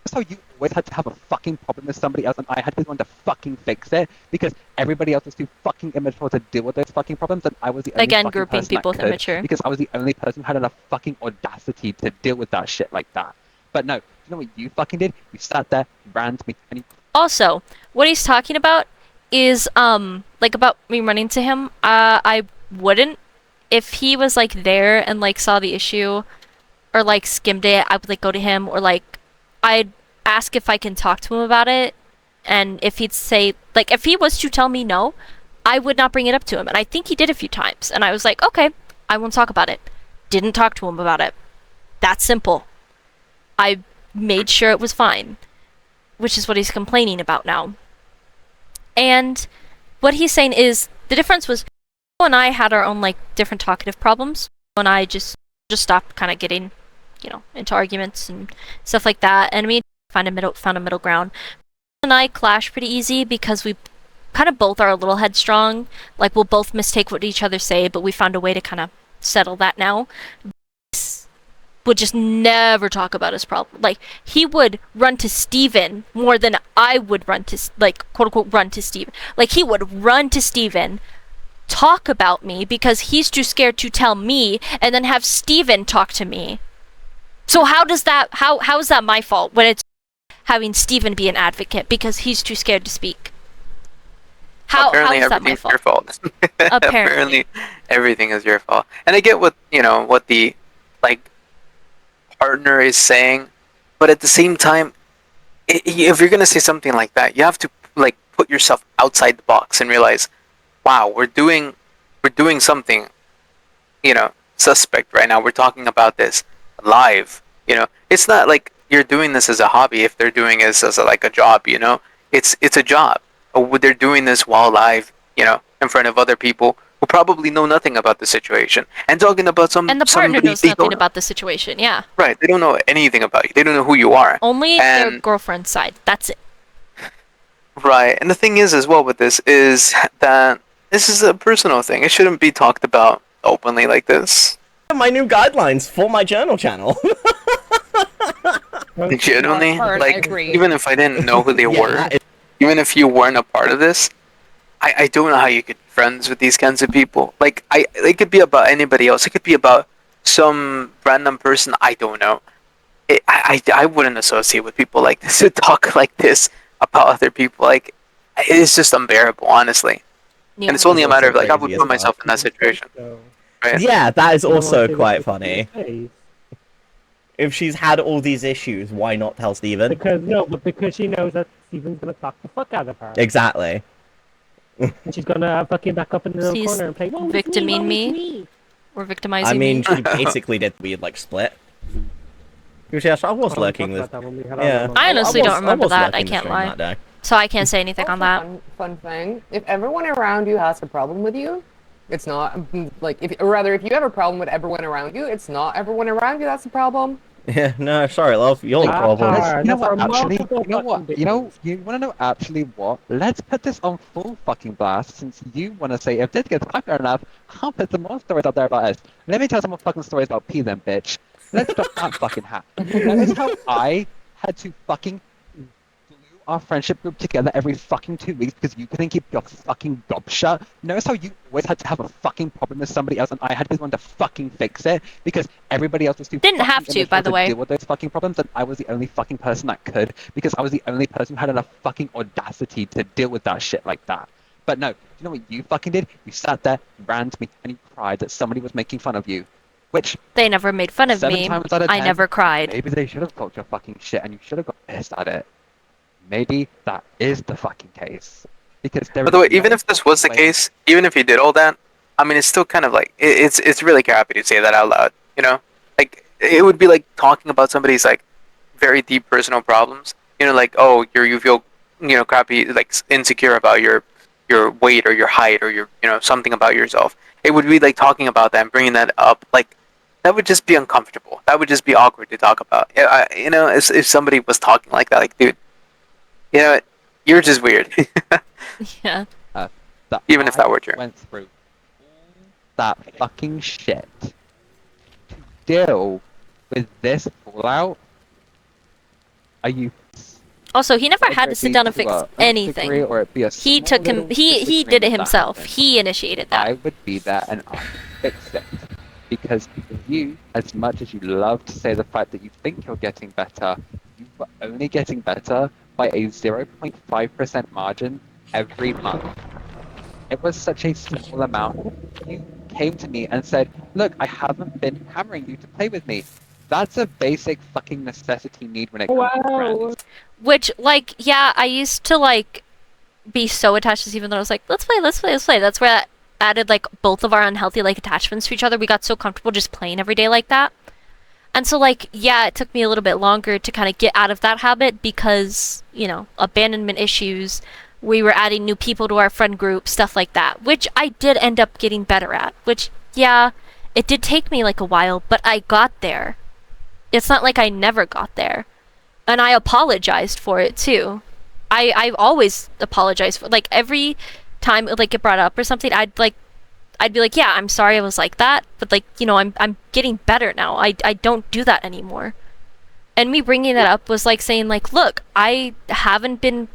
that's how you always had to have a fucking problem with somebody else, and I had to be the one to fucking fix it because everybody else was too fucking immature to deal with those fucking problems, and I was the only Again, fucking grouping person that people with could, immature. because I was the only person who had enough fucking audacity to deal with that shit like that. But no, you know what you fucking did? You sat there, ran to me, and you Also, what he's talking about is like about me running to him. I wouldn't. If he was like there and like saw the issue or like skimmed it, I would like go to him, or like I'd ask if I can talk to him about it, and if he'd say, like, if he was to tell me no, I would not bring it up to him. And I think he did a few times, and I was like, okay, I won't talk about it. Didn't talk to him about it. That's simple. I made sure it was fine, which is what he's complaining about now. And what he's saying is the difference was Joe and I had our own like different talkative problems. Joe and I just stopped kind of getting, you know, into arguments and stuff like that. And we found a middle ground. Joe and I clash pretty easy because we kind of both are a little headstrong. Like, we'll both mistake what each other say, but we found a way to kind of settle that now. Would just never talk about his problem. Like, he would run to Steven more than I would run to, like, quote unquote, run to Steven. Like, he would run to Steven, talk about me because he's too scared to tell me, and then have Steven talk to me. So how is that my fault when it's having Steven be an advocate because he's too scared to speak? How Apparently is that my everything's your fault? fault. Apparently. Apparently everything is your fault. And I get what what the like partner is saying, but at the same time, if you're gonna say something like that, you have to like put yourself outside the box and realize, wow, we're doing something, suspect right now. We're talking about this live. It's not like you're doing this as a hobby. If they're doing this as like a job, it's a job. Or they're doing this while live, in front of other people who probably know nothing about the situation and talking about And the partner somebody knows they nothing don't about the situation, yeah. right. They don't know anything about you. They don't know who you are. Only their And girlfriend's side. That's it. right. And the thing is, as well, with this is that this is a personal thing. It shouldn't be talked about openly like this. My new guidelines for my journal channel. Genuinely, Hard, I like agree. even if I didn't know who they Yeah, were, even if you weren't a part of this, I don't know how you could be friends with these kinds of people. Like it could be about anybody else. It could be about some random person I don't know. I wouldn't associate with people like this who talk like this about other people. Like it's just unbearable, honestly. Yeah. And it's only a It's matter also of like I would crazy as put myself fuck. in that situation. So, Right? Yeah, that is you don't also want to quite look funny. at his face. If she's had all these issues, why not tell Steven? Because she knows that Steven's gonna talk the fuck out of her. Exactly. And she's gonna fucking back up in the little She's corner and play, "Woe is victiming me, woe me. is me." Or victimizing I mean, me. she basically did weird, like, split. Because, yes, I was Oh, we lurking talked with... about that when we had Yeah. our I honestly don't remember was that, lurking I the can't stream lie. that day. So I can't say anything on that. Fun thing. If everyone around you has a problem with you, it's not like or rather, if you have a problem with everyone around you, it's not everyone around you that's the problem. Yeah, no, sorry, love. You're the Ah, problem. ah, You know that's what? our Actually, multiple you know what? fucking You know, victims. you want to know actually what? Let's put this on full fucking blast. Since you want to say if this gets popular enough, I'll put some more stories out there about us. Let me tell some more fucking stories about P then, bitch. Let's drop that fucking hat. Notice how I had to fucking glue our friendship group together every fucking 2 weeks because you couldn't keep your fucking gob shut. Notice how you always had to have a fucking problem with somebody else and I had to be the one to fucking fix it because everybody else was too Didn't fucking have to, immature by the way. deal with those fucking problems and I was the only fucking person that could because I was the only person who had enough fucking audacity to deal with that shit like that. But no, you know what you fucking did? You sat there, ran to me, and you cried that somebody was making fun of you. Which, They never made fun of 7 me. times out of 10, I never cried. maybe they should have called your fucking shit and you should have got pissed at it. Maybe that is the fucking case. Because there By the way, is even no if this was the fucking way- case, even if you did all that, I mean, it's still kind of like it's really crappy to say that out loud. Like it would be like talking about somebody's like very deep personal problems. Like oh, you feel crappy, like insecure about your weight or your height or your something about yourself. It would be like talking about that and bringing that up. Like that would just be uncomfortable. That would just be awkward to talk about. If somebody was talking like that, like dude, you're just weird. Yeah. that Even if that were true. went through all that fucking shit to deal with this fallout. Are you? Also, he never had whether to it sit be down and to fix a nth anything. degree or it be a He small took him. little He did it disagreement that himself. happened, He initiated that. I would be there and I would fix it. Because you, as much as you love to say the fact that you think you're getting better, you were only getting better by a 0.5% margin every month. It was such a small amount. You came to me and said, look, I haven't been hammering you to play with me. That's a basic fucking necessity need when it comes to Wow. friends. Which, like, yeah, I used to, like, be so attached to Steven that I was like, let's play, let's play, let's play. That's where I added, like, both of our unhealthy, like, attachments to each other. We got so comfortable just playing every day like that. And so, like, yeah, it took me a little bit longer to kind of get out of that habit because, abandonment issues. We were adding new people to our friend group, stuff like that, which I did end up getting better at. Which, yeah, it did take me, like, a while, but I got there. It's not like I never got there. And I apologized for it, too. I've always apologized for, like, every time it, like, get brought up or something, I'd be like, yeah, I'm sorry I was like that, but, like, I'm getting better now. I don't do that anymore. And me bringing that up was like saying, like, look, I haven't been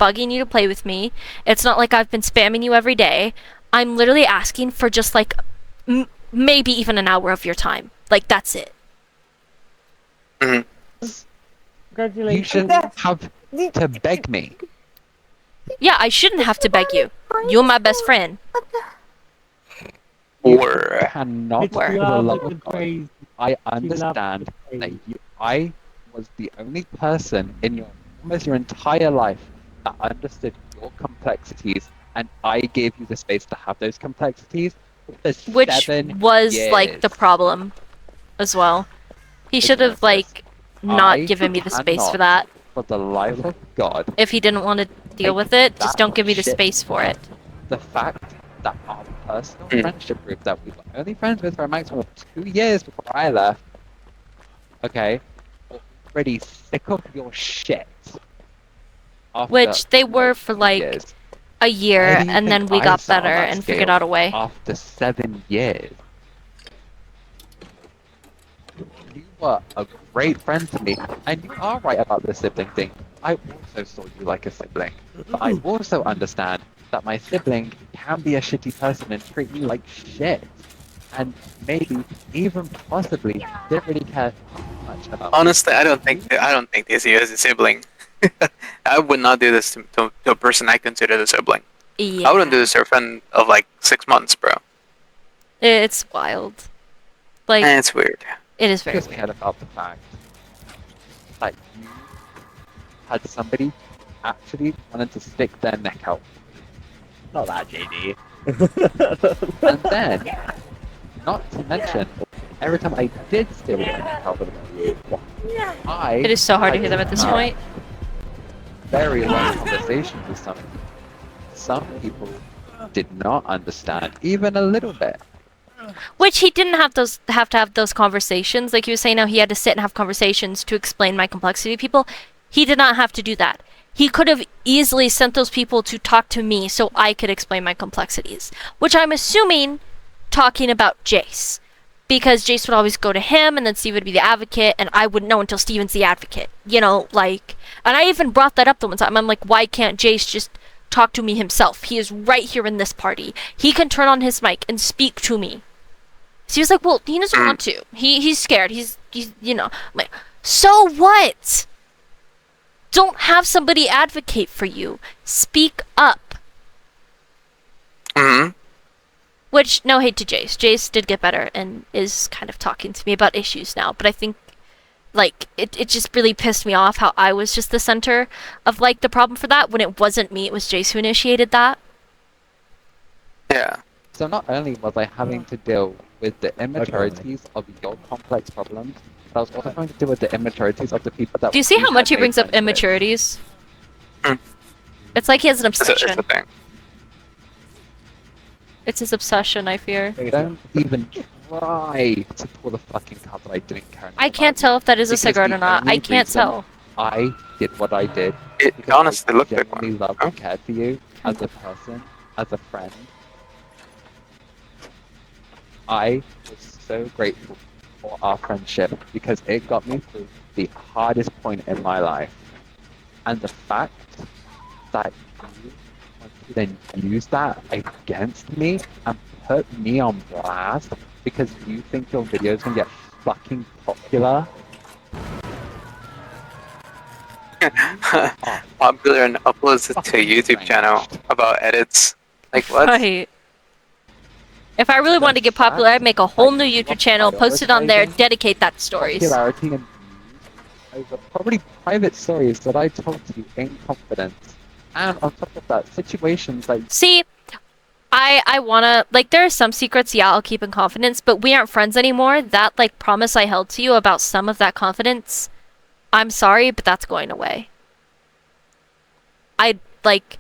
bugging you to play with me. It's not like I've been spamming you every day. I'm literally asking for just, like, maybe even an hour of your time. Like, that's it. Mhm. You Congratulations. shouldn't have to beg me. Yeah, I shouldn't have to beg you. You're my best friend. Or Cannot, It's Where? for the love love like of the God. praise. I She loves understand the that praise. I was the only person in your almost your entire life that understood your complexities, and I gave you the space to have those complexities for Which 7 was like years. the problem as well. He should have Ignorance. like not I given me the space for cannot, that. for the life of God, If he didn't want to deal take with it, just that don't give me the shit. space for it. The fact that our personal Mm. friendship group that we were only friends with for a maximum of 2 years before I left, okay, were already sick of your shit after Which they were almost for 2 years. like a Where year, do you and think then we I got sat better on that and figured scale out a way. after 7 years? You were a great friend to me, and you are right about the sibling thing. I also saw you like a sibling, but I also understand that my sibling can be a shitty person and treat me like shit, and maybe even possibly didn't really care much about me. honestly, I don't think they see you as a sibling. I would not do this to a person I consider a sibling. I wouldn't do Yeah. this to a friend of like 6 months, bro. It's wild. Like, And it's weird. it is very Just weird. cared about the fact that you had somebody actually wanted to stick their neck out, Not that, JD. and then, not to mention, every time I did stick their neck out with them, I It is so hard to had hear them at this have point. very long conversations with some people. Some people did not understand even a little bit. Which he didn't have to have those conversations. Like you were saying, now he had to sit and have conversations to explain my complexity to people. He did not have to do that. He could have easily sent those people to talk to me so I could explain my complexities. Which I'm assuming talking about Jace. Because Jace would always go to him and then Steve would be the advocate and I wouldn't know until Steven's the advocate. You know, like, and I even brought that up the one time. I'm like, why can't Jace just talk to me himself? He is right here in this party. He can turn on his mic and speak to me. So he was like, well, he doesn't want to. He's scared. He's you know. I'm like, so what? Don't have somebody advocate for you. Speak up. Hmm. Which, no hate to Jace. Jace did get better and is kind of talking to me about issues now. But I think, like, it just really pissed me off how I was just the center of, like, the problem for that when it wasn't me. It was Jace who initiated that. Yeah. So not only was I having to deal with the immaturities of your complex problems, but I was also having to deal with the immaturities of the people that Do you see we how had much he made brings up friends with. immaturities? Hmm. It's like he has an It's a obsession. thing. It's his obsession, I fear. Don't even try to pull the fucking card that I didn't care enough I can't about tell you, if that is a because cigarette the or not. I only can't reason tell. I did what I did It because honestly I looked like genuinely one. loved Huh? and cared for you as a person, as a friend. I was so grateful for our friendship because it got me through the hardest point in my life. And the fact that you want to then use that against me and put me on blast because you think your videos can get fucking popular. Oh, Popular and uploads it to a fucking YouTube channel deranged. about edits. Like what? Right. If I really The wanted to get popular, I'd fact make a whole that new you YouTube are channel, post it on there, prioritizing dedicate that to stories. popularity and views over probably private stories that I told to you in confidence. And on top of that, situations like See, I wanna, like, there are some secrets, yeah, I'll keep in confidence, but we aren't friends anymore. That, like, promise I held to you about some of that confidence, I'm sorry, but that's going away. Like,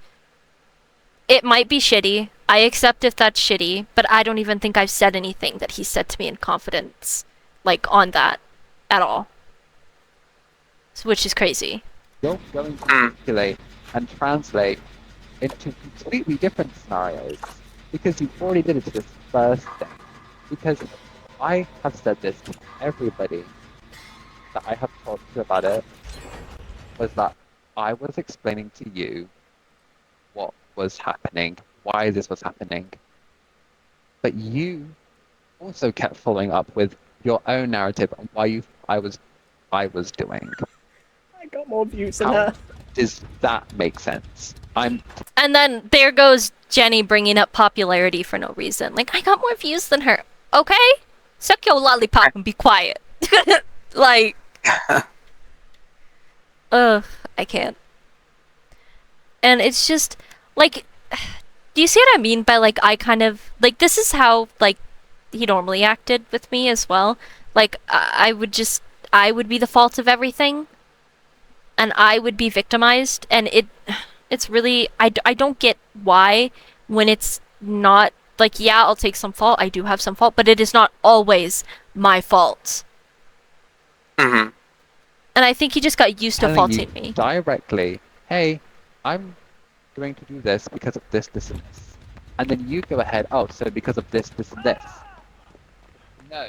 it might be shitty. I accept if that's shitty, but I don't even think I've said anything that he said to me in confidence, like, on that at all. Which is crazy. you're going to manipulate and translate into completely different scenarios because you already did it to this first thing. Because I have said this to everybody that I have talked to about it, was that I was explaining to you what was happening, why this was happening. But you also kept following up with your own narrative on why I was doing. I got more views than How her. does that make sense? I'm And then there goes Jenny bringing up popularity for no reason. Like, I got more views than her. Okay? Suck your lollipop and be quiet. Like, ugh, I can't. And it's just, like, do you see what I mean by, like, I kind of, like, this is how, like, he normally acted with me as well. Like, I would be the fault of everything, and I would be victimized, and it's really, I don't get why when it's not, like, yeah, I'll take some fault, I do have some fault, but it is not always my fault. Mm-hmm. And I think he just got used to telling you faulting me. directly, hey, I'm going to do this because of this, this, and this. And then you go ahead, oh, so because of this, this, and this. No,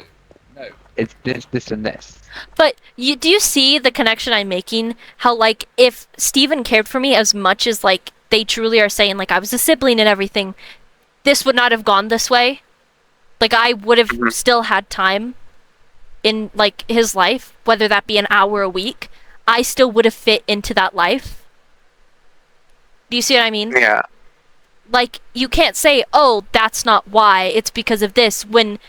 no, it's this, this, and this. But do you see the connection I'm making? How, like, if Steven cared for me as much as, like, they truly are saying, like, I was a sibling and everything, this would not have gone this way. Like, I would have Mhm. still had time in, like, his life, whether that be an hour a week. I still would have fit into that life. Do you see what I mean? Yeah. Like, you can't say, oh, that's not why, it's because of this, when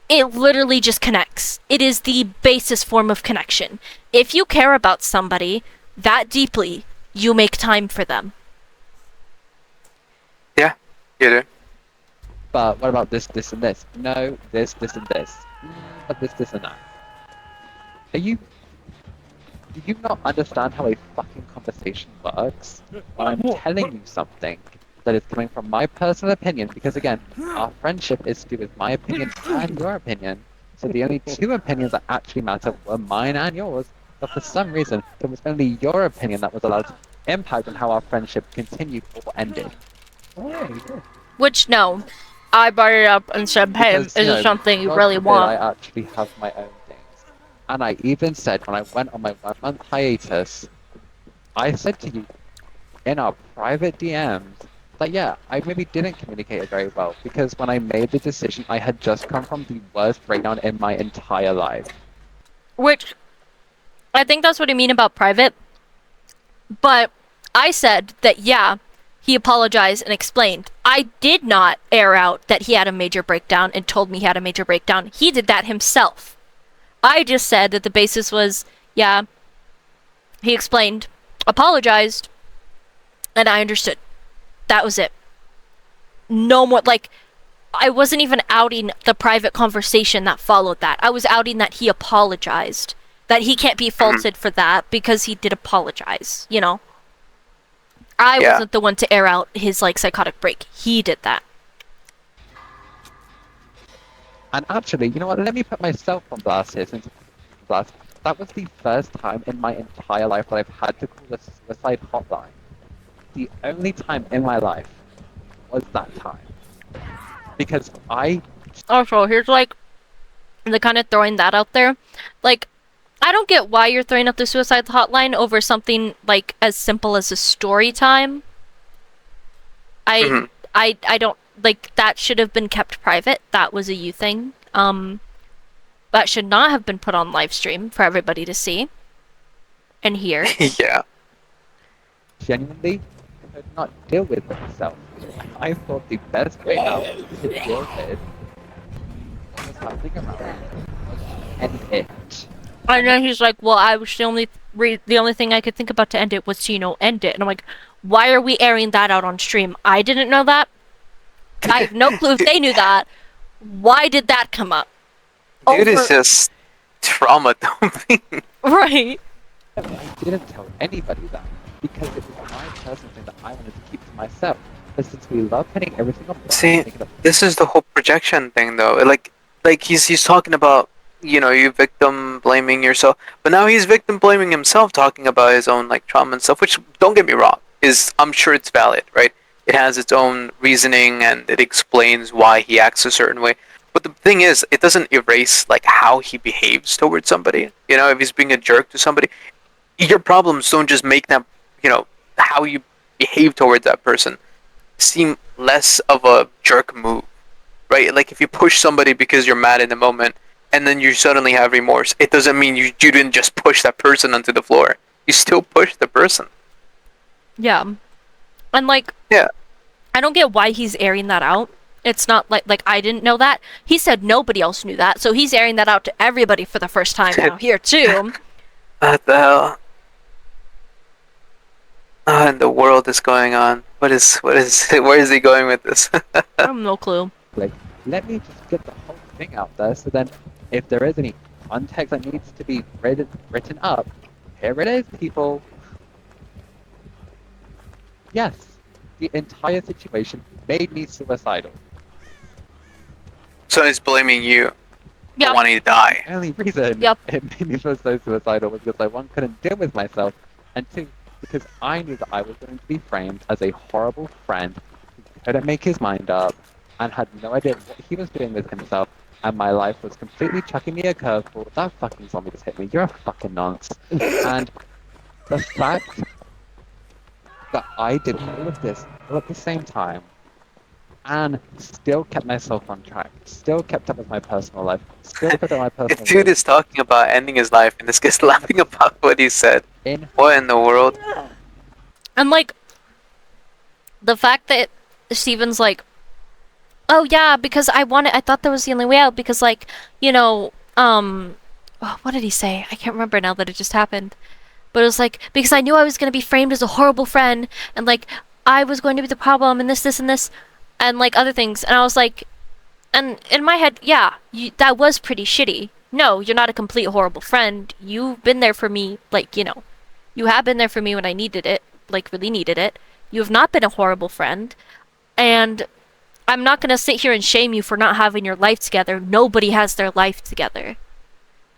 it literally just connects. It is the basis form of connection. If you care about somebody that deeply, you make time for them. Yeah. You do. But what about this, this, and this? No, this, this, and this. But this, and that. Are you... Do you not understand how a fucking conversation works? When I'm telling you something that is coming from my personal opinion, because again, our friendship is to do with my opinion and your opinion. So the only two opinions that actually matter were mine and yours, but for some reason, it was only your opinion that was allowed to impact on how our friendship continued or ended. Which, no. I brought it up and said, hey, Because, is this something you God really forbid want? I actually have my own things. And I even said when I went on my 1 month hiatus, I said to you in our private DMs that yeah, I maybe didn't communicate it very well because when I made the decision, I had just come from the worst breakdown in my entire life. Which, I think that's what I mean about private. But I said that, yeah, he apologized and explained. I did not air out that he had a major breakdown and told me he had a major breakdown. He did that himself. I just said that the basis was, yeah, he explained, apologized, and I understood. That was it. No more, like, I wasn't even outing the private conversation that followed that. I was outing that he apologized. That he can't be faulted for that because he did apologize, you know? I Yeah. wasn't the one to air out his, like, psychotic break. He did that. And actually, you know what? Let me put myself on blast here since blast. That was the first time in my entire life that I've had to call a suicide hotline. The only time in my life was that time. Because I Also, here's, like, the kind of throwing that out there. Like, I don't get why you're throwing up the suicide hotline over something, like, as simple as a story time. Mhm. I don't, like, that should have been kept private. That was a you thing. That should not have been put on live stream for everybody to see and hear. Yeah. genuinely could not deal with myself. I thought the best way out to deal with what was happening around me was to end it. And then he's like, "Well, I was the only thing I could think about to end it was to, you know, end it." And I'm like, "Why are we airing that out on stream? I didn't know that. I have no clue if they knew that. Why did that come up?" Dude is Over- just trauma dumping. right. I didn't tell anybody that because it was my personal thing that I wanted to keep to myself. But since we love hitting every single button, See, making it this is the whole projection thing, though. Like he's talking about, you know, you victim blaming yourself, but now he's victim blaming himself, talking about his own like trauma and stuff. Which, don't get me wrong, is I'm sure it's valid, right? It has its own reasoning and it explains why he acts a certain way. But the thing is, it doesn't erase like how he behaves towards somebody. You know, if he's being a jerk to somebody, your problems don't just make them, you know, how you behave towards that person seem less of a jerk move, right? Like if you push somebody because you're mad in the moment and then you suddenly have remorse, it doesn't mean you didn't just push that person onto the floor. You still push the person. Yeah. And like, Yeah. I don't get why he's airing that out. It's not like I didn't know that. He said nobody else knew that, so he's airing that out to everybody for the first time now here too. What the hell? In the world is going on? What is where is he going with this? I have no clue. Like, let me just get the whole thing out there, so then if there is any context that needs to be written up, here it is, people. Yes, the entire situation made me suicidal. So he's blaming you for Yep. wanting to die. The only reason Yep. it made me feel so suicidal was because I, one, couldn't deal with myself, and two, because I knew that I was going to be framed as a horrible friend who couldn't make his mind up and had no idea what he was doing with himself, and my life was completely chucking me a curveball. That fucking zombie just hit me. You're a fucking nonce. And the fact that I did all of this all at the same time and still kept myself on track, still kept up with my personal life, still put on my The personal dude is talking about ending his life, and this guy's laughing about what he said. in What in the world? And like, the fact that Steven's like, oh yeah, because I thought that was the only way out because like, oh, what did he say? I can't remember now that it just happened. But it was like, because I knew I was going to be framed as a horrible friend and like, I was going to be the problem and this, and this, and like other things. And I was like, and in my head, yeah, that was pretty shitty. No, you're not a complete horrible friend. You've been there for me, like, you have been there for me when I needed it, like really needed it. You have not been a horrible friend. And I'm not going to sit here and shame you for not having your life together. Nobody has their life together.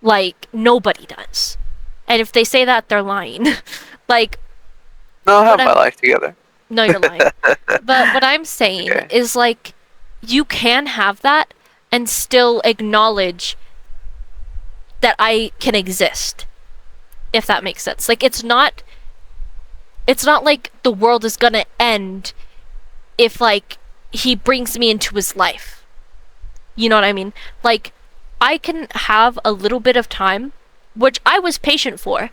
Like, nobody does. And if they say that, they're lying. Like, No, I have But my I'm- life together. no, you're lying. But what I'm saying Okay. is like, you can have that and still acknowledge that I can exist. If that makes sense. Like, it's not like the world is gonna end if like he brings me into his life. You know what I mean? Like, I can have a little bit of time, which I was patient for,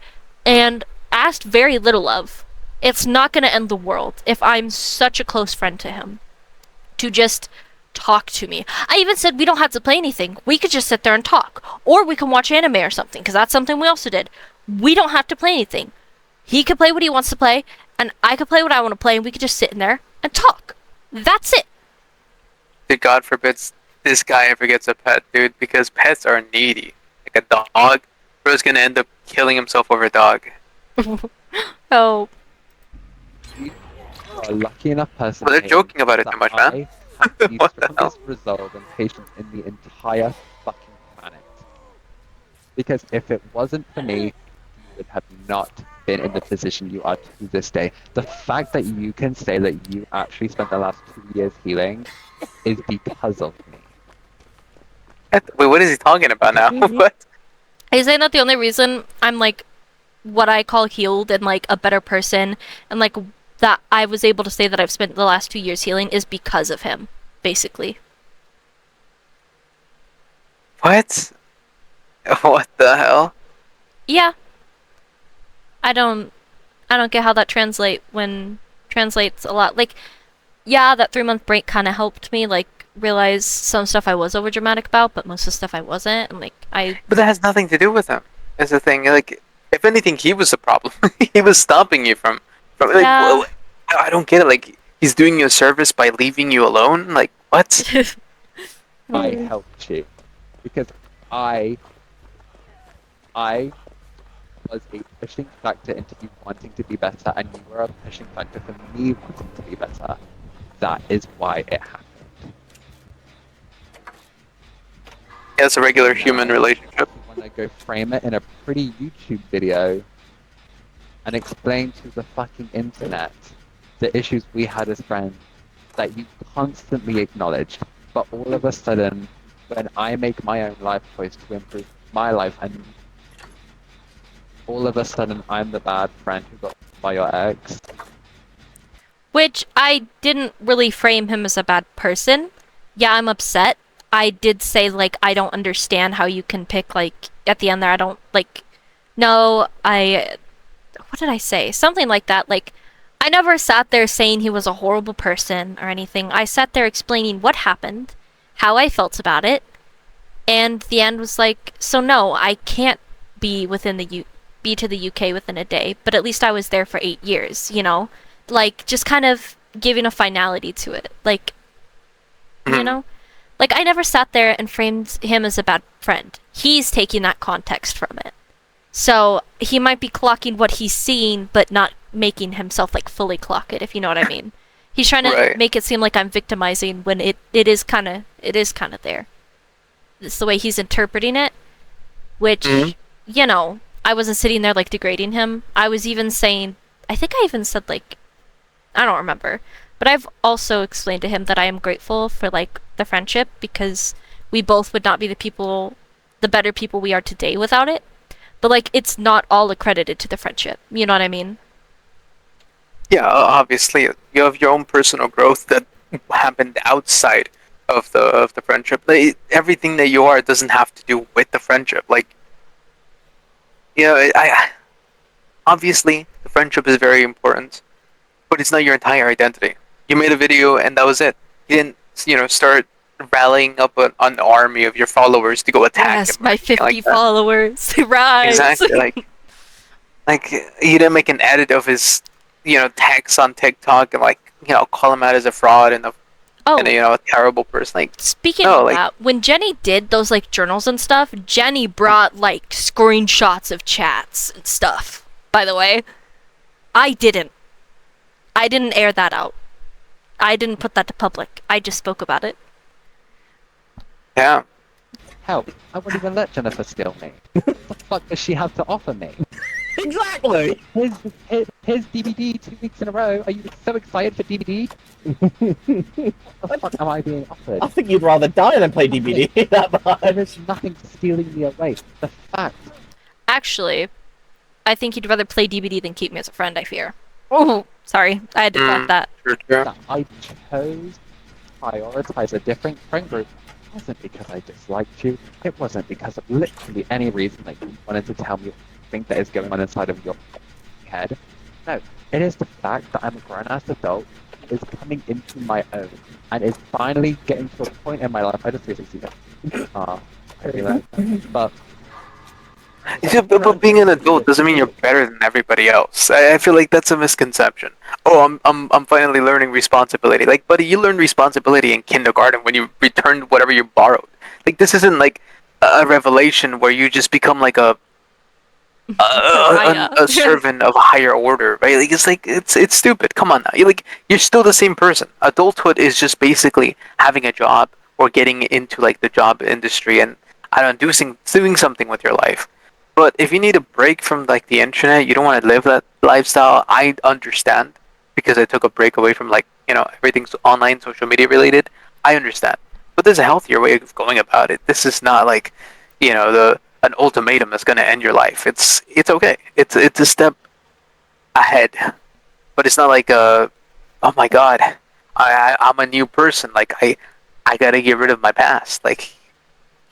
and asked very little of. It's not gonna end the world if I'm such a close friend to him. To just talk to me. I even said we don't have to play anything. We could just sit there and talk. Or we can watch anime or something, because that's something we also did. We don't have to play anything. He could play what he wants to play, and I could play what I want to play, and we could just sit in there and talk. That's it. Dude, God forbids this guy ever gets a pet, dude, because pets are needy. Like a dog, bro's gonna end up killing himself over a dog. Oh, a lucky enough person. Well, they're Hayden, joking about it that too much, man. I have the What the hell? strongest resolve and patience in the entire fucking planet. Because if it wasn't for me, you would have not been in the position you are to this day. The fact that you can say that you actually spent the last 2 years healing is because of me. Wait, what is he talking about now? What? I say that the only reason I'm like what I call healed and like a better person and like that I was able to say that I've spent the last 2 years healing is because of him, basically. What? What the hell? Yeah. I don't get how that translates a lot. Like, yeah, that 3-month break kind of helped me like realize some stuff I was over dramatic about, but most of the stuff I wasn't. And like But that has nothing to do with him. Is the thing. Like, if anything, he was the problem. He was stopping you from like. Yeah. I don't get it. Like, he's doing you a service by leaving you alone. Like, what? I helped you. Because I was a pushing factor into you wanting to be better, and you were a pushing factor for me wanting to be better. That is why it happened. Yeah, it's a regular human relationship. When I go frame it in a pretty YouTube video and explain to the fucking internet the issues we had as friends that you constantly acknowledge, but all of a sudden, when I make my own life choice to improve my life, and all of a sudden I'm the bad friend who got by your ex. Which I didn't really frame him as a bad person. Yeah, I'm upset. I did say, like, I don't understand how you can pick, like, at the end there, I don't, like, no, what did I say? Something like that. Like, I never sat there saying he was a horrible person or anything. I sat there explaining what happened, how I felt about it, and the end was like, so no, I can't be be to the UK within a day, but at least I was there for 8 years, you know? Like, just kind of giving a finality to it. Like, you know? Like, I never sat there and framed him as a bad friend. He's taking that context from it. So, he might be clocking what he's seeing, but not making himself, like, fully clock it, if you know what I mean. He's trying to Right. make it seem like I'm victimizing when it is kind of there. It's the way he's interpreting it, which, you know, I wasn't sitting there, like, degrading him. I was even saying, I think I even said, like, I don't remember, but I've also explained to him that I am grateful for, like, the friendship because we both would not be the better people we are today without it. But, like, it's not all accredited to the friendship. You know what I mean? Yeah, obviously you have your own personal growth that happened outside of the friendship. Everything that you are doesn't have to do with the friendship. Like, you know, I obviously the friendship is very important, but it's not your entire identity. You made a video and that was it. You didn't, start rallying up an army of your followers to go attack Yes, him. my 50 like that. followers. Rise. Exactly. Like he didn't make an edit of his, text on TikTok and call him out as a fraud and Oh, a terrible person. Like, speaking no, of like, that, when Jenny did those, like, journals and stuff, Jenny brought, like, screenshots of chats and stuff, by the way. I didn't air that out. I didn't put that to public. I just spoke about it. yeah. Hell, I wouldn't even let Jennifer steal me. What the fuck does she have to offer me? Exactly! His DVD 2 weeks in a row. Are you so excited for DVD? What the fuck am I being offered? I think you'd rather die than play DVD that much. There is nothing stealing me away. The fact Actually, I think he'd rather play DVD than keep me as a friend, I fear. Oh, sorry. I had to cut that. Sure. that I chose to prioritize a different friend group wasn't because I disliked you. It wasn't because of literally any reason that you wanted to tell me what you think that is going on inside of your head. No, it is the fact that I'm a grown-ass adult who is coming into my own and is finally getting to a point in my life. I just really see that. I feel that. But Yeah, but being an adult doesn't mean you're better than everybody else. I feel like that's a misconception. Oh, I'm finally learning responsibility. Like, buddy, you learned responsibility in kindergarten when you returned whatever you borrowed. Like, this isn't like a revelation where you just become like a servant of a higher order, right? Like, it's stupid. Come on now. You're still the same person. Adulthood is just basically having a job or getting into like the job industry and I don't know, doing something with your life. But if you need a break from like the internet, you don't want to live that lifestyle. I understand because I took a break away from everything's online, social media related. I understand, but there's a healthier way of going about it. This is not like, an ultimatum that's going to end your life. It's okay. It's a step ahead, but it's not like oh my god, I'm a new person. Like I gotta get rid of my past. Like,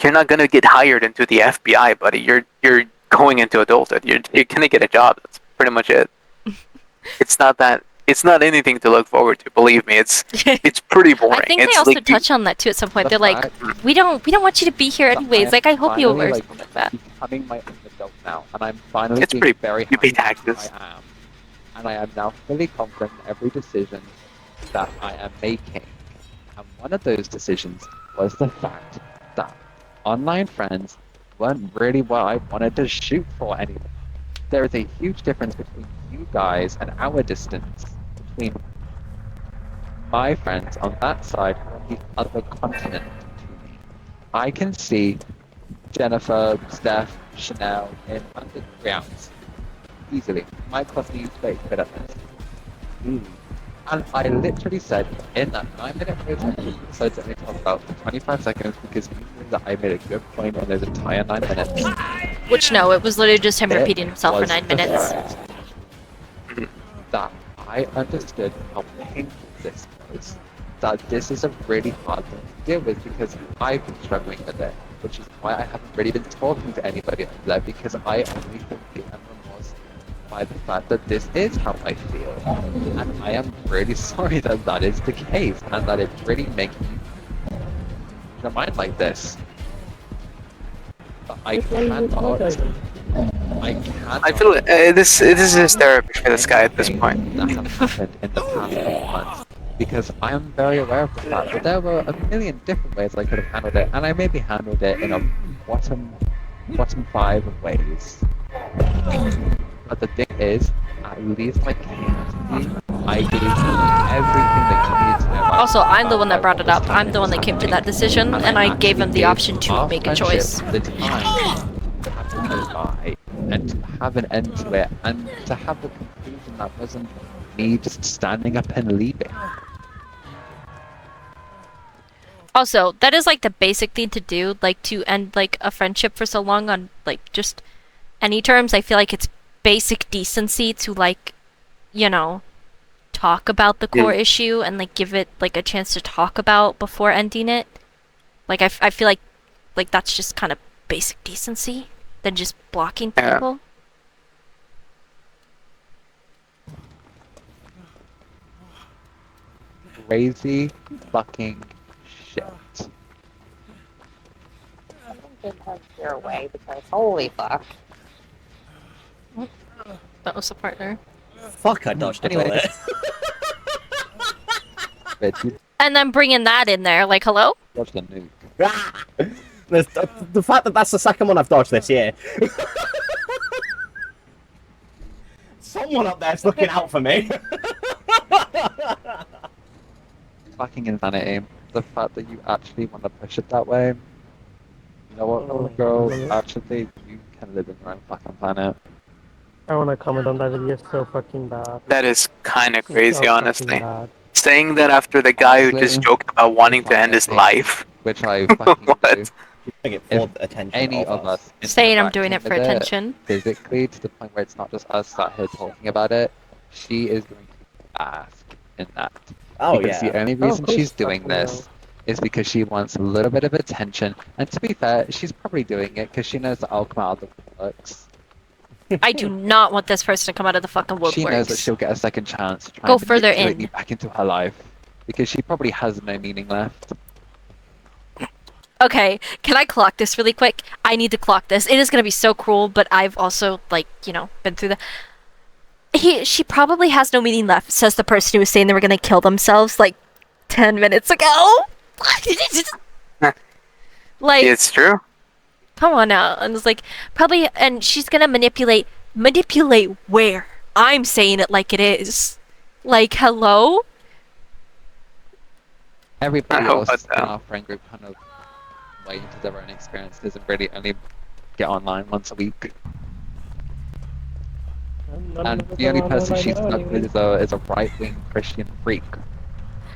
you're not gonna get hired into the FBI, buddy. You're going into adulthood. You're gonna get a job. That's pretty much it. It's not that. It's not anything to look forward to. Believe me, it's pretty boring. I think it's they also like touch on that too at some point. the They're like, fact we don't want you to be here anyways. Like, I hope you finally, or something like that. becoming my own adult now, and I'm finally It's being pretty- very you pay happy with who taxes. I am, and I am now fully confident in every decision that I am making. And one of those decisions was the fact that online friends weren't really what I wanted to shoot for anymore. There is a huge difference between you guys and our distance between my friends on that side and the other continent. I can see Jennifer, Steph, Chanel in under 3 hours. Easily. Might cost me space, but at least. And I literally said in that 9-minute video, so it's only talk about 25 seconds because you knew that I made a good point in those entire 9 minutes. Which, no, it was literally just him It repeating himself for was 9 the minutes. fact that I understood how painful this was. That this is a really hard thing to deal with because I've been struggling with it, which is why I haven't really been talking to anybody like that because I only feel guilt and remorse by the fact that this is how I feel. And I am really sorry that that is the case, and that it really makes me change my mind like this. But I cannot. I feel this is therapy for this guy at this point. That have happened in the past few months. Because I am very aware of the fact that there were a million different ways I could have handled it, and I maybe handled it in a bottom 5 of ways. But the thing is, at least I came to you. I gave you everything that you needed to know. Also, I'm the one that brought it up. I'm the one that came to that decision, and I gave him the option to make a choice. The time to have to go by, and to have an end to it, and to have the conclusion that wasn't me just standing up and leaving. Also, that is like the basic thing to do, like to end like a friendship for so long on like just any terms. I feel like it's basic decency to like, you know, talk about the core issue and like give it like a chance to talk about before ending it. Like I feel like that's just kind of basic decency than just blocking people. Crazy fucking shit. Get your way because holy fuck. That was the partner. Fuck, I dodged a bullet. And then bringing that in there, like, hello? What's the nuke? The fact that that's the second one I've dodged this year. Someone up there's looking out for me. Fucking insanity. The fact that you actually want to push it that way. You know what, little girl? Actually, you can live in your own fucking planet. I want to comment on that video. It's so fucking bad. That is kind of crazy, So honestly. fucking bad. Saying that after the guy who just joked about wanting to end his life. Which I fucking do. What? I get If full attention any of us Saying I'm doing it interacting for with attention. physically, to the point where it's not just us sat here talking about it, she is going to ask in that. Oh Because yeah. the only reason cool. she's doing Fucking this is because she wants a little bit of attention. And to be fair, she's probably doing it because she knows that I'll come out of the woodworks. I do not want this person to come out of the fucking She knows that woodworks. she'll get a second chance to try Go and further manipulate in. me back into her life. Because she probably has no meaning left. Okay, can I clock this really quick? I need to clock this. It is gonna be so cruel, but I've also, like, you know, been through the... She probably has no meaning left, says the person who was saying they were gonna kill themselves, like, 10 minutes ago! Like, It's true. come on now. And it's like, probably, and she's gonna manipulate where? I'm saying it like it is. Like, hello? Everybody I hope else that's in that. our friend group kind of wait into their own experiences and really only get online once a week. And the only person she's stuck with is a right-wing Christian freak.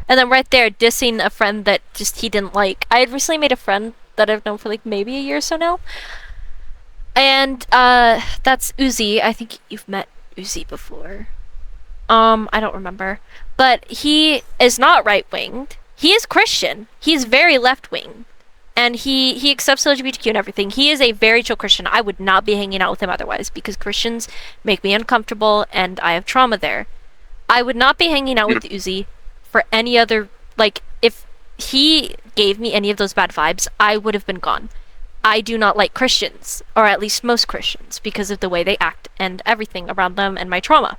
And then right there, dissing a friend that just he didn't like. I had recently made a friend that I've known for like maybe a year or so now. And that's Uzi. I think you've met Uzi before. I don't remember. But he is not right-winged. He is Christian. He's very left-wing. And he accepts LGBTQ and everything. He is a very chill Christian. I would not be hanging out with him otherwise because Christians make me uncomfortable and I have trauma there. I would not be hanging out with Uzi for any other, like, if he gave me any of those bad vibes, I would have been gone. I do not like Christians, or at least most Christians, because of the way they act and everything around them and my trauma.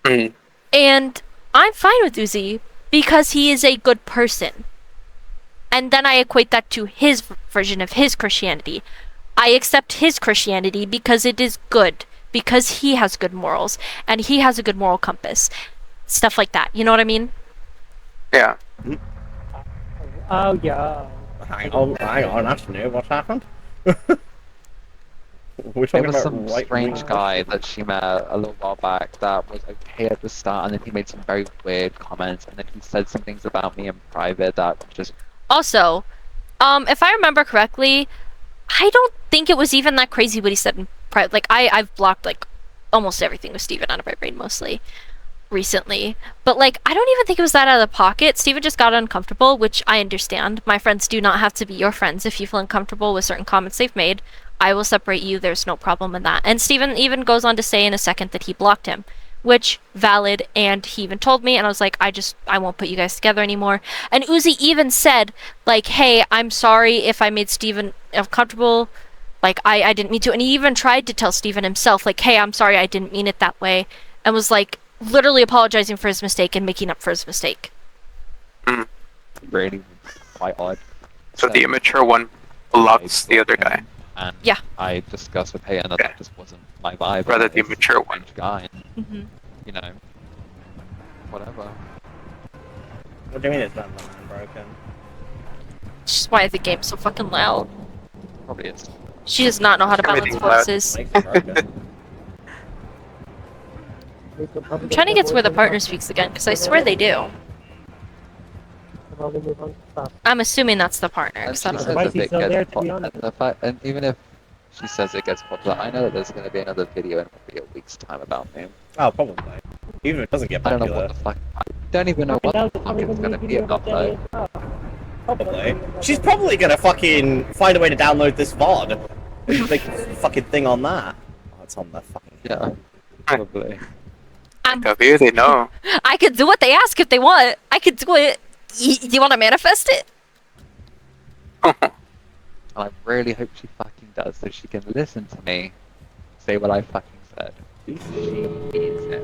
And I'm fine with Uzi because he is a good person. And then I equate that to his version of his Christianity. I accept his Christianity because it is good, because he has good morals, and he has a good moral compass. Stuff like that, you know what I mean? Yeah. Oh yeah. Hang on, that's new. What's happened? We're There talking was about some strange guy that she met a little while back that was okay at the start, and then he made some very weird comments, and then he said some things about me in private that just... Also, if I remember correctly, I don't think it was even that crazy what he said in private. Like, I've blocked, like, almost everything with Steven out of my brain, mostly. recently, but like I don't even think it was that out of the pocket. Steven just got uncomfortable, which I understand. My friends do not have to be your friends if you feel uncomfortable with certain comments they've made. I will separate you. There's no problem in that. And Steven even goes on to say in a second that he blocked him, which valid, and he even told me, and I was like, I won't put you guys together anymore. And Uzi even said, like, hey, I'm sorry if I made Steven uncomfortable. Like, I didn't mean to. And he even tried to tell Steven himself, like, hey, I'm sorry, I didn't mean it that way. And was like, literally apologizing for his mistake and making up for his mistake. Really quite odd. So the immature one blocks the other guy. And Yeah. I discussed with Hayden that Okay. that just wasn't my vibe. Rather and the he's a mature one. strange guy, and, Mm-hmm. you know, whatever. What do you mean it's not broken? Which is why the game's so fucking loud. Probably is. She does not know how to balance Everything's loud. voices. Makes it broken. I'm trying to get to where the partner speaks again, because I swear they do. Probably move on to stuff. I'm assuming that's the partner. And 'Cause she I don't says know. if Spicy's it still there, gets to be and honest. the fact, and even if she says it gets popular, I know that there's going to be another video in probably a week's time about me. Oh, probably. Even if it doesn't get I don't know popular. what the fuck. I don't even know what Now the there's fuck probably it's gonna going to be a be video about about Jenny though. as well. Probably. She's probably gonna fucking find a way to download this VOD. Make a fucking thing on that. Oh, it's on the fucking. Yeah, probably. Kavir, they know. I could do what they ask if they want. I could do it. Do you want to manifest it? And I really hope she fucking does, so she can listen to me say what I fucking said. She needs it.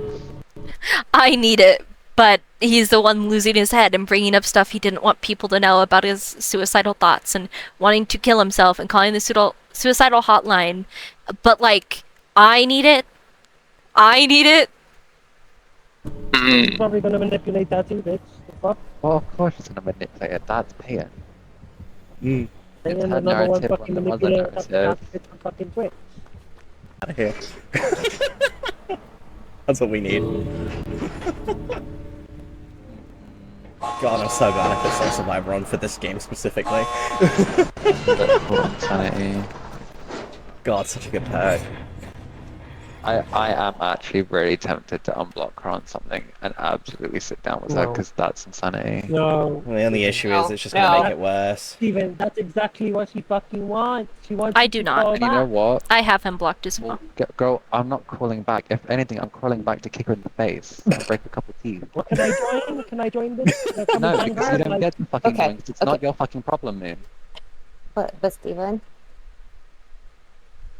I need it, but he's the one losing his head and bringing up stuff he didn't want people to know about his suicidal thoughts and wanting to kill himself and calling the suicidal hotline. But like, I need it. I need it. She's probably gonna manipulate that too, bitch. The fuck? Well, of course she's going to manipulate it. That's paying. Mm. It's And her the number one narrative fucking on the mother manipulator of the narrative. bitch on fucking Twitch. Out of here. That's what we need. God, I'm so glad I put Soul Survivor on for this game specifically. Insanity. God, such a good perk. I am actually really tempted to unblock her on something and absolutely sit down with her No. because that's insanity. No. The only issue is it's just No. gonna make it worse. Steven, that's exactly what she fucking wants. She wants I you do to not. call And you know back. what? I have him blocked as Well, well. girl, I'm not calling back. If anything, I'm calling back to kick her in the face and break a couple teeth. What can I join? Can I join this? Come No, on, because you guard, don't like- get the fucking Okay, points. It's not okay. your fucking problem, Moon. But Steven,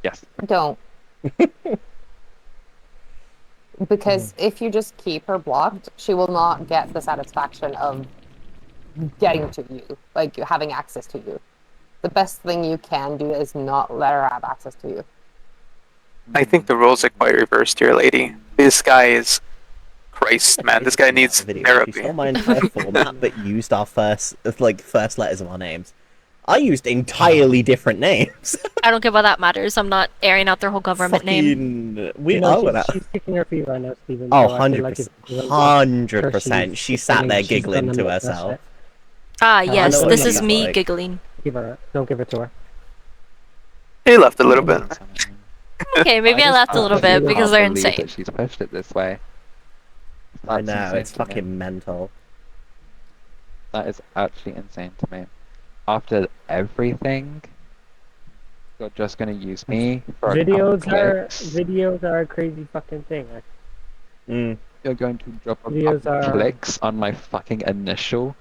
Yes. don't. Because if you just keep her blocked, she will not get the satisfaction of getting to you, like having access to you. The best thing you can do is not let her have access to you. I think the roles are quite reversed here, lady. This guy is Christ, man. This guy needs She therapy. stole my entire format, but used our first letters of our names. I used entirely different names. I don't care what that matters. I'm not airing out their whole government name. Fucking... We You know, oh, she's kicking her feet right now, Steven. Oh, so I feel like it's 100%. She sat there she's giggling gonna to make that herself. shit. Ah, I yes, know what this she's is me like. giggling. Don't give it to her. He left a little bit. Okay, maybe I just laughed a little absolutely bit because can't they're believe insane. that she's pushed it this way. I That's know, insane it's to me. fucking mental. That is actually insane to me. After everything, you're just gonna use me for a couple clicks. Videos are a crazy fucking thing. Mm. You're going to drop a Videos couple are- clicks on my fucking initial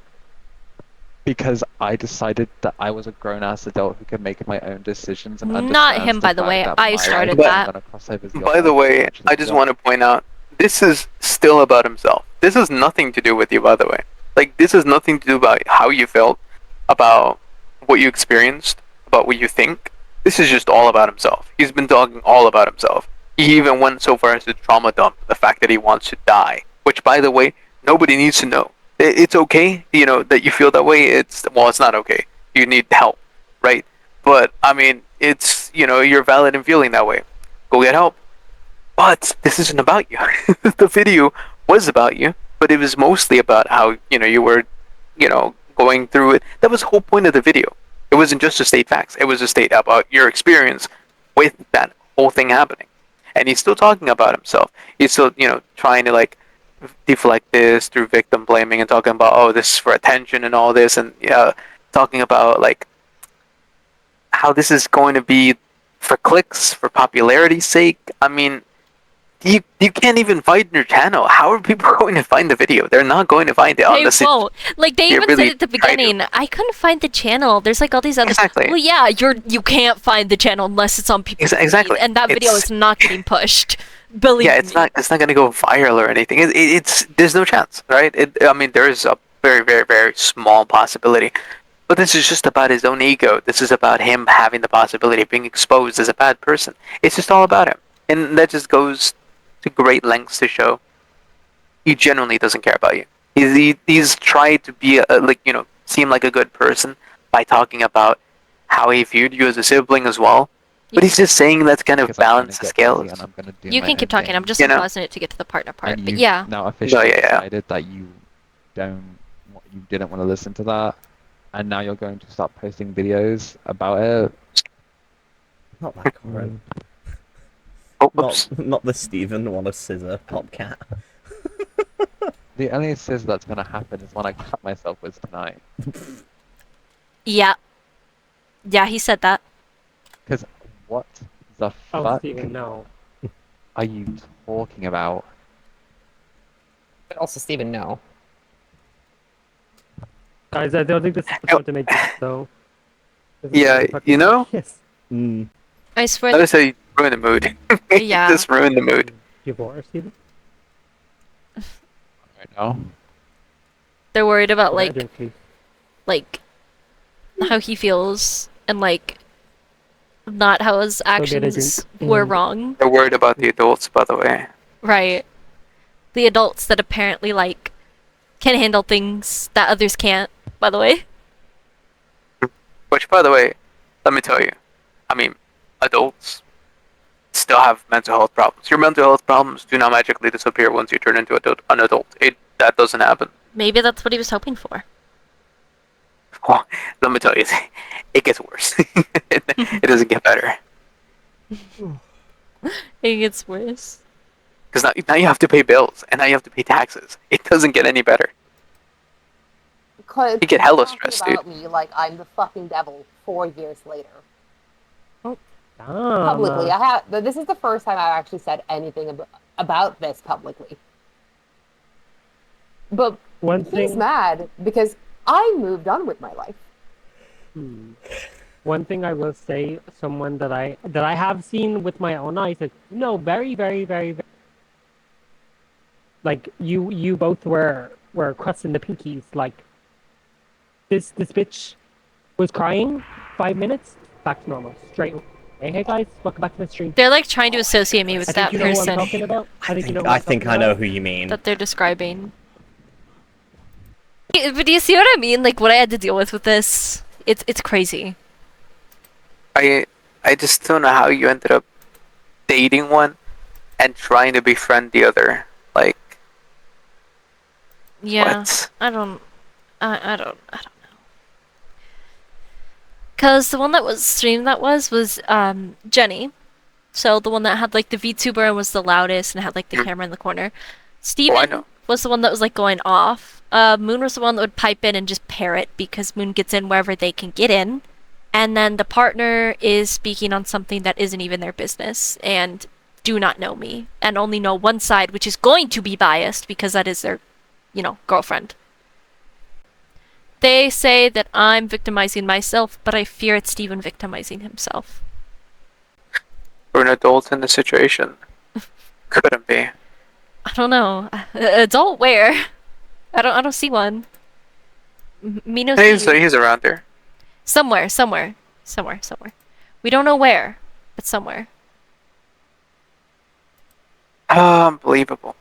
because I decided that I was a grown-ass adult who could make my own decisions and Not understands him, by the fact way. that I my started life that. is gonna cross over your By the life, way, which is I just what- want to point out this is still about himself. This has nothing to do with you, by the way. Like, this has nothing to do about how you felt, about what you experienced, about what you think. This is just all about himself. He's been talking all about himself. He even went so far as to trauma dump the fact that he wants to die, which, by the way, nobody needs to know. It's okay, you know, that you feel that way. It's not okay. You need help, right? But I mean, it's, you know, you're valid in feeling that way. Go get help. But this isn't about you. The video was about you, but it was mostly about how, you know, you were, you know, going through it. That was the whole point of the video. It wasn't just to state facts. It was to state about your experience with that whole thing happening. And he's still talking about himself. He's still, you know, trying to like deflect this through victim blaming and talking about, oh, this is for attention and all this, and talking about like how this is going to be for clicks, for popularity's sake. I mean, you can't even find your channel. How are people going to find the video? They're not going to find it They unless won't. Like they you even really said at the try to. beginning, I couldn't find the channel. There's like all these other. Exactly. Well, yeah, you can't find the channel unless it's on people's Exactly. feed, and that video It's- is not getting pushed. Believe Yeah, me. it's not going to go viral or anything. It's there's no chance, right? I mean, there is a very, very, very small possibility. But this is just about his own ego. This is about him having the possibility of being exposed as a bad person. It's just all about him. And that just goes to great lengths to show he genuinely doesn't care about you. He's tried to be, seem like a good person by talking about how he viewed you as a sibling as well. But he's just saying that's kind of Because I'm trying to balance the get busy scales. and I'm gonna do You my can keep own talking. I'm thing. just You know? pausing it to get to the partner part. And But you've yeah, now officially yeah. decided that you didn't want to listen to that, and now you're going to start posting videos about it. Not that Corin. Oh, oops. Not the Steven want a scissor popcat. The only scissor that's gonna happen is when I cut myself with tonight. yeah, he said that. Because what the Oh, fuck Steven, no. are you talking about? But also, Steven, no. Guys, I don't think this is the time to make this, though. This is Yeah, really fucking you know? Yes. Mm. I swear. Notice how you ruin the mood. Yeah. Just ruin the mood. Divorce, Steven? Right now? They're worried about Yeah, I like drink tea. how he feels and like not how his get a actions drink. were Mm. wrong. They're worried about the adults, by the way. Right. The adults that apparently like can handle things that others can't, by the way. Which, by the way, let me tell you, I mean, adults still have mental health problems. Your mental health problems do not magically disappear once you turn into an adult. That doesn't happen. Maybe that's what he was hoping for. Well, let me tell you, it gets worse. It doesn't get better. It gets worse. Because now you have to pay bills, and now you have to pay taxes. It doesn't get any better. You get hella stressed, dude. about me like I'm the fucking devil 4 years later. Damn. Publicly, I have. This is the first time I've actually said anything about this publicly. But One he's thing, mad because I moved on with my life. one thing I will say, someone that I have seen with my own eyes, is no, very, very, very, very, like you both were crossing the pinkies. Like this bitch was crying 5 minutes, back to normal, straight. Hey guys, welcome back to the stream. They're like trying to associate me with I that think you know what I'm person talking about. I think I know who you mean. that they're describing. But do you see what I mean? Like what I had to deal with this? It's crazy. I just don't know how you ended up dating one and trying to befriend the other. Like, Yeah. what? I don't know. Cause the one that was streamed was Jenny. So the one that had like the VTuber and was the loudest and had like the camera in the corner. Steven know. was the one that was like going off. Moon was the one that would pipe in and just parrot because Moon gets in wherever they can get in. And then the partner is speaking on something that isn't even their business and do not know me and only know one side, which is going to be biased because that is their, girlfriend. They say that I'm victimizing myself, but I fear it's Steven victimizing himself. For an adult in the situation, couldn't be. I don't know. Adult where? I don't see one. Me no see you. He's around there. Somewhere. We don't know where, but somewhere. Unbelievable.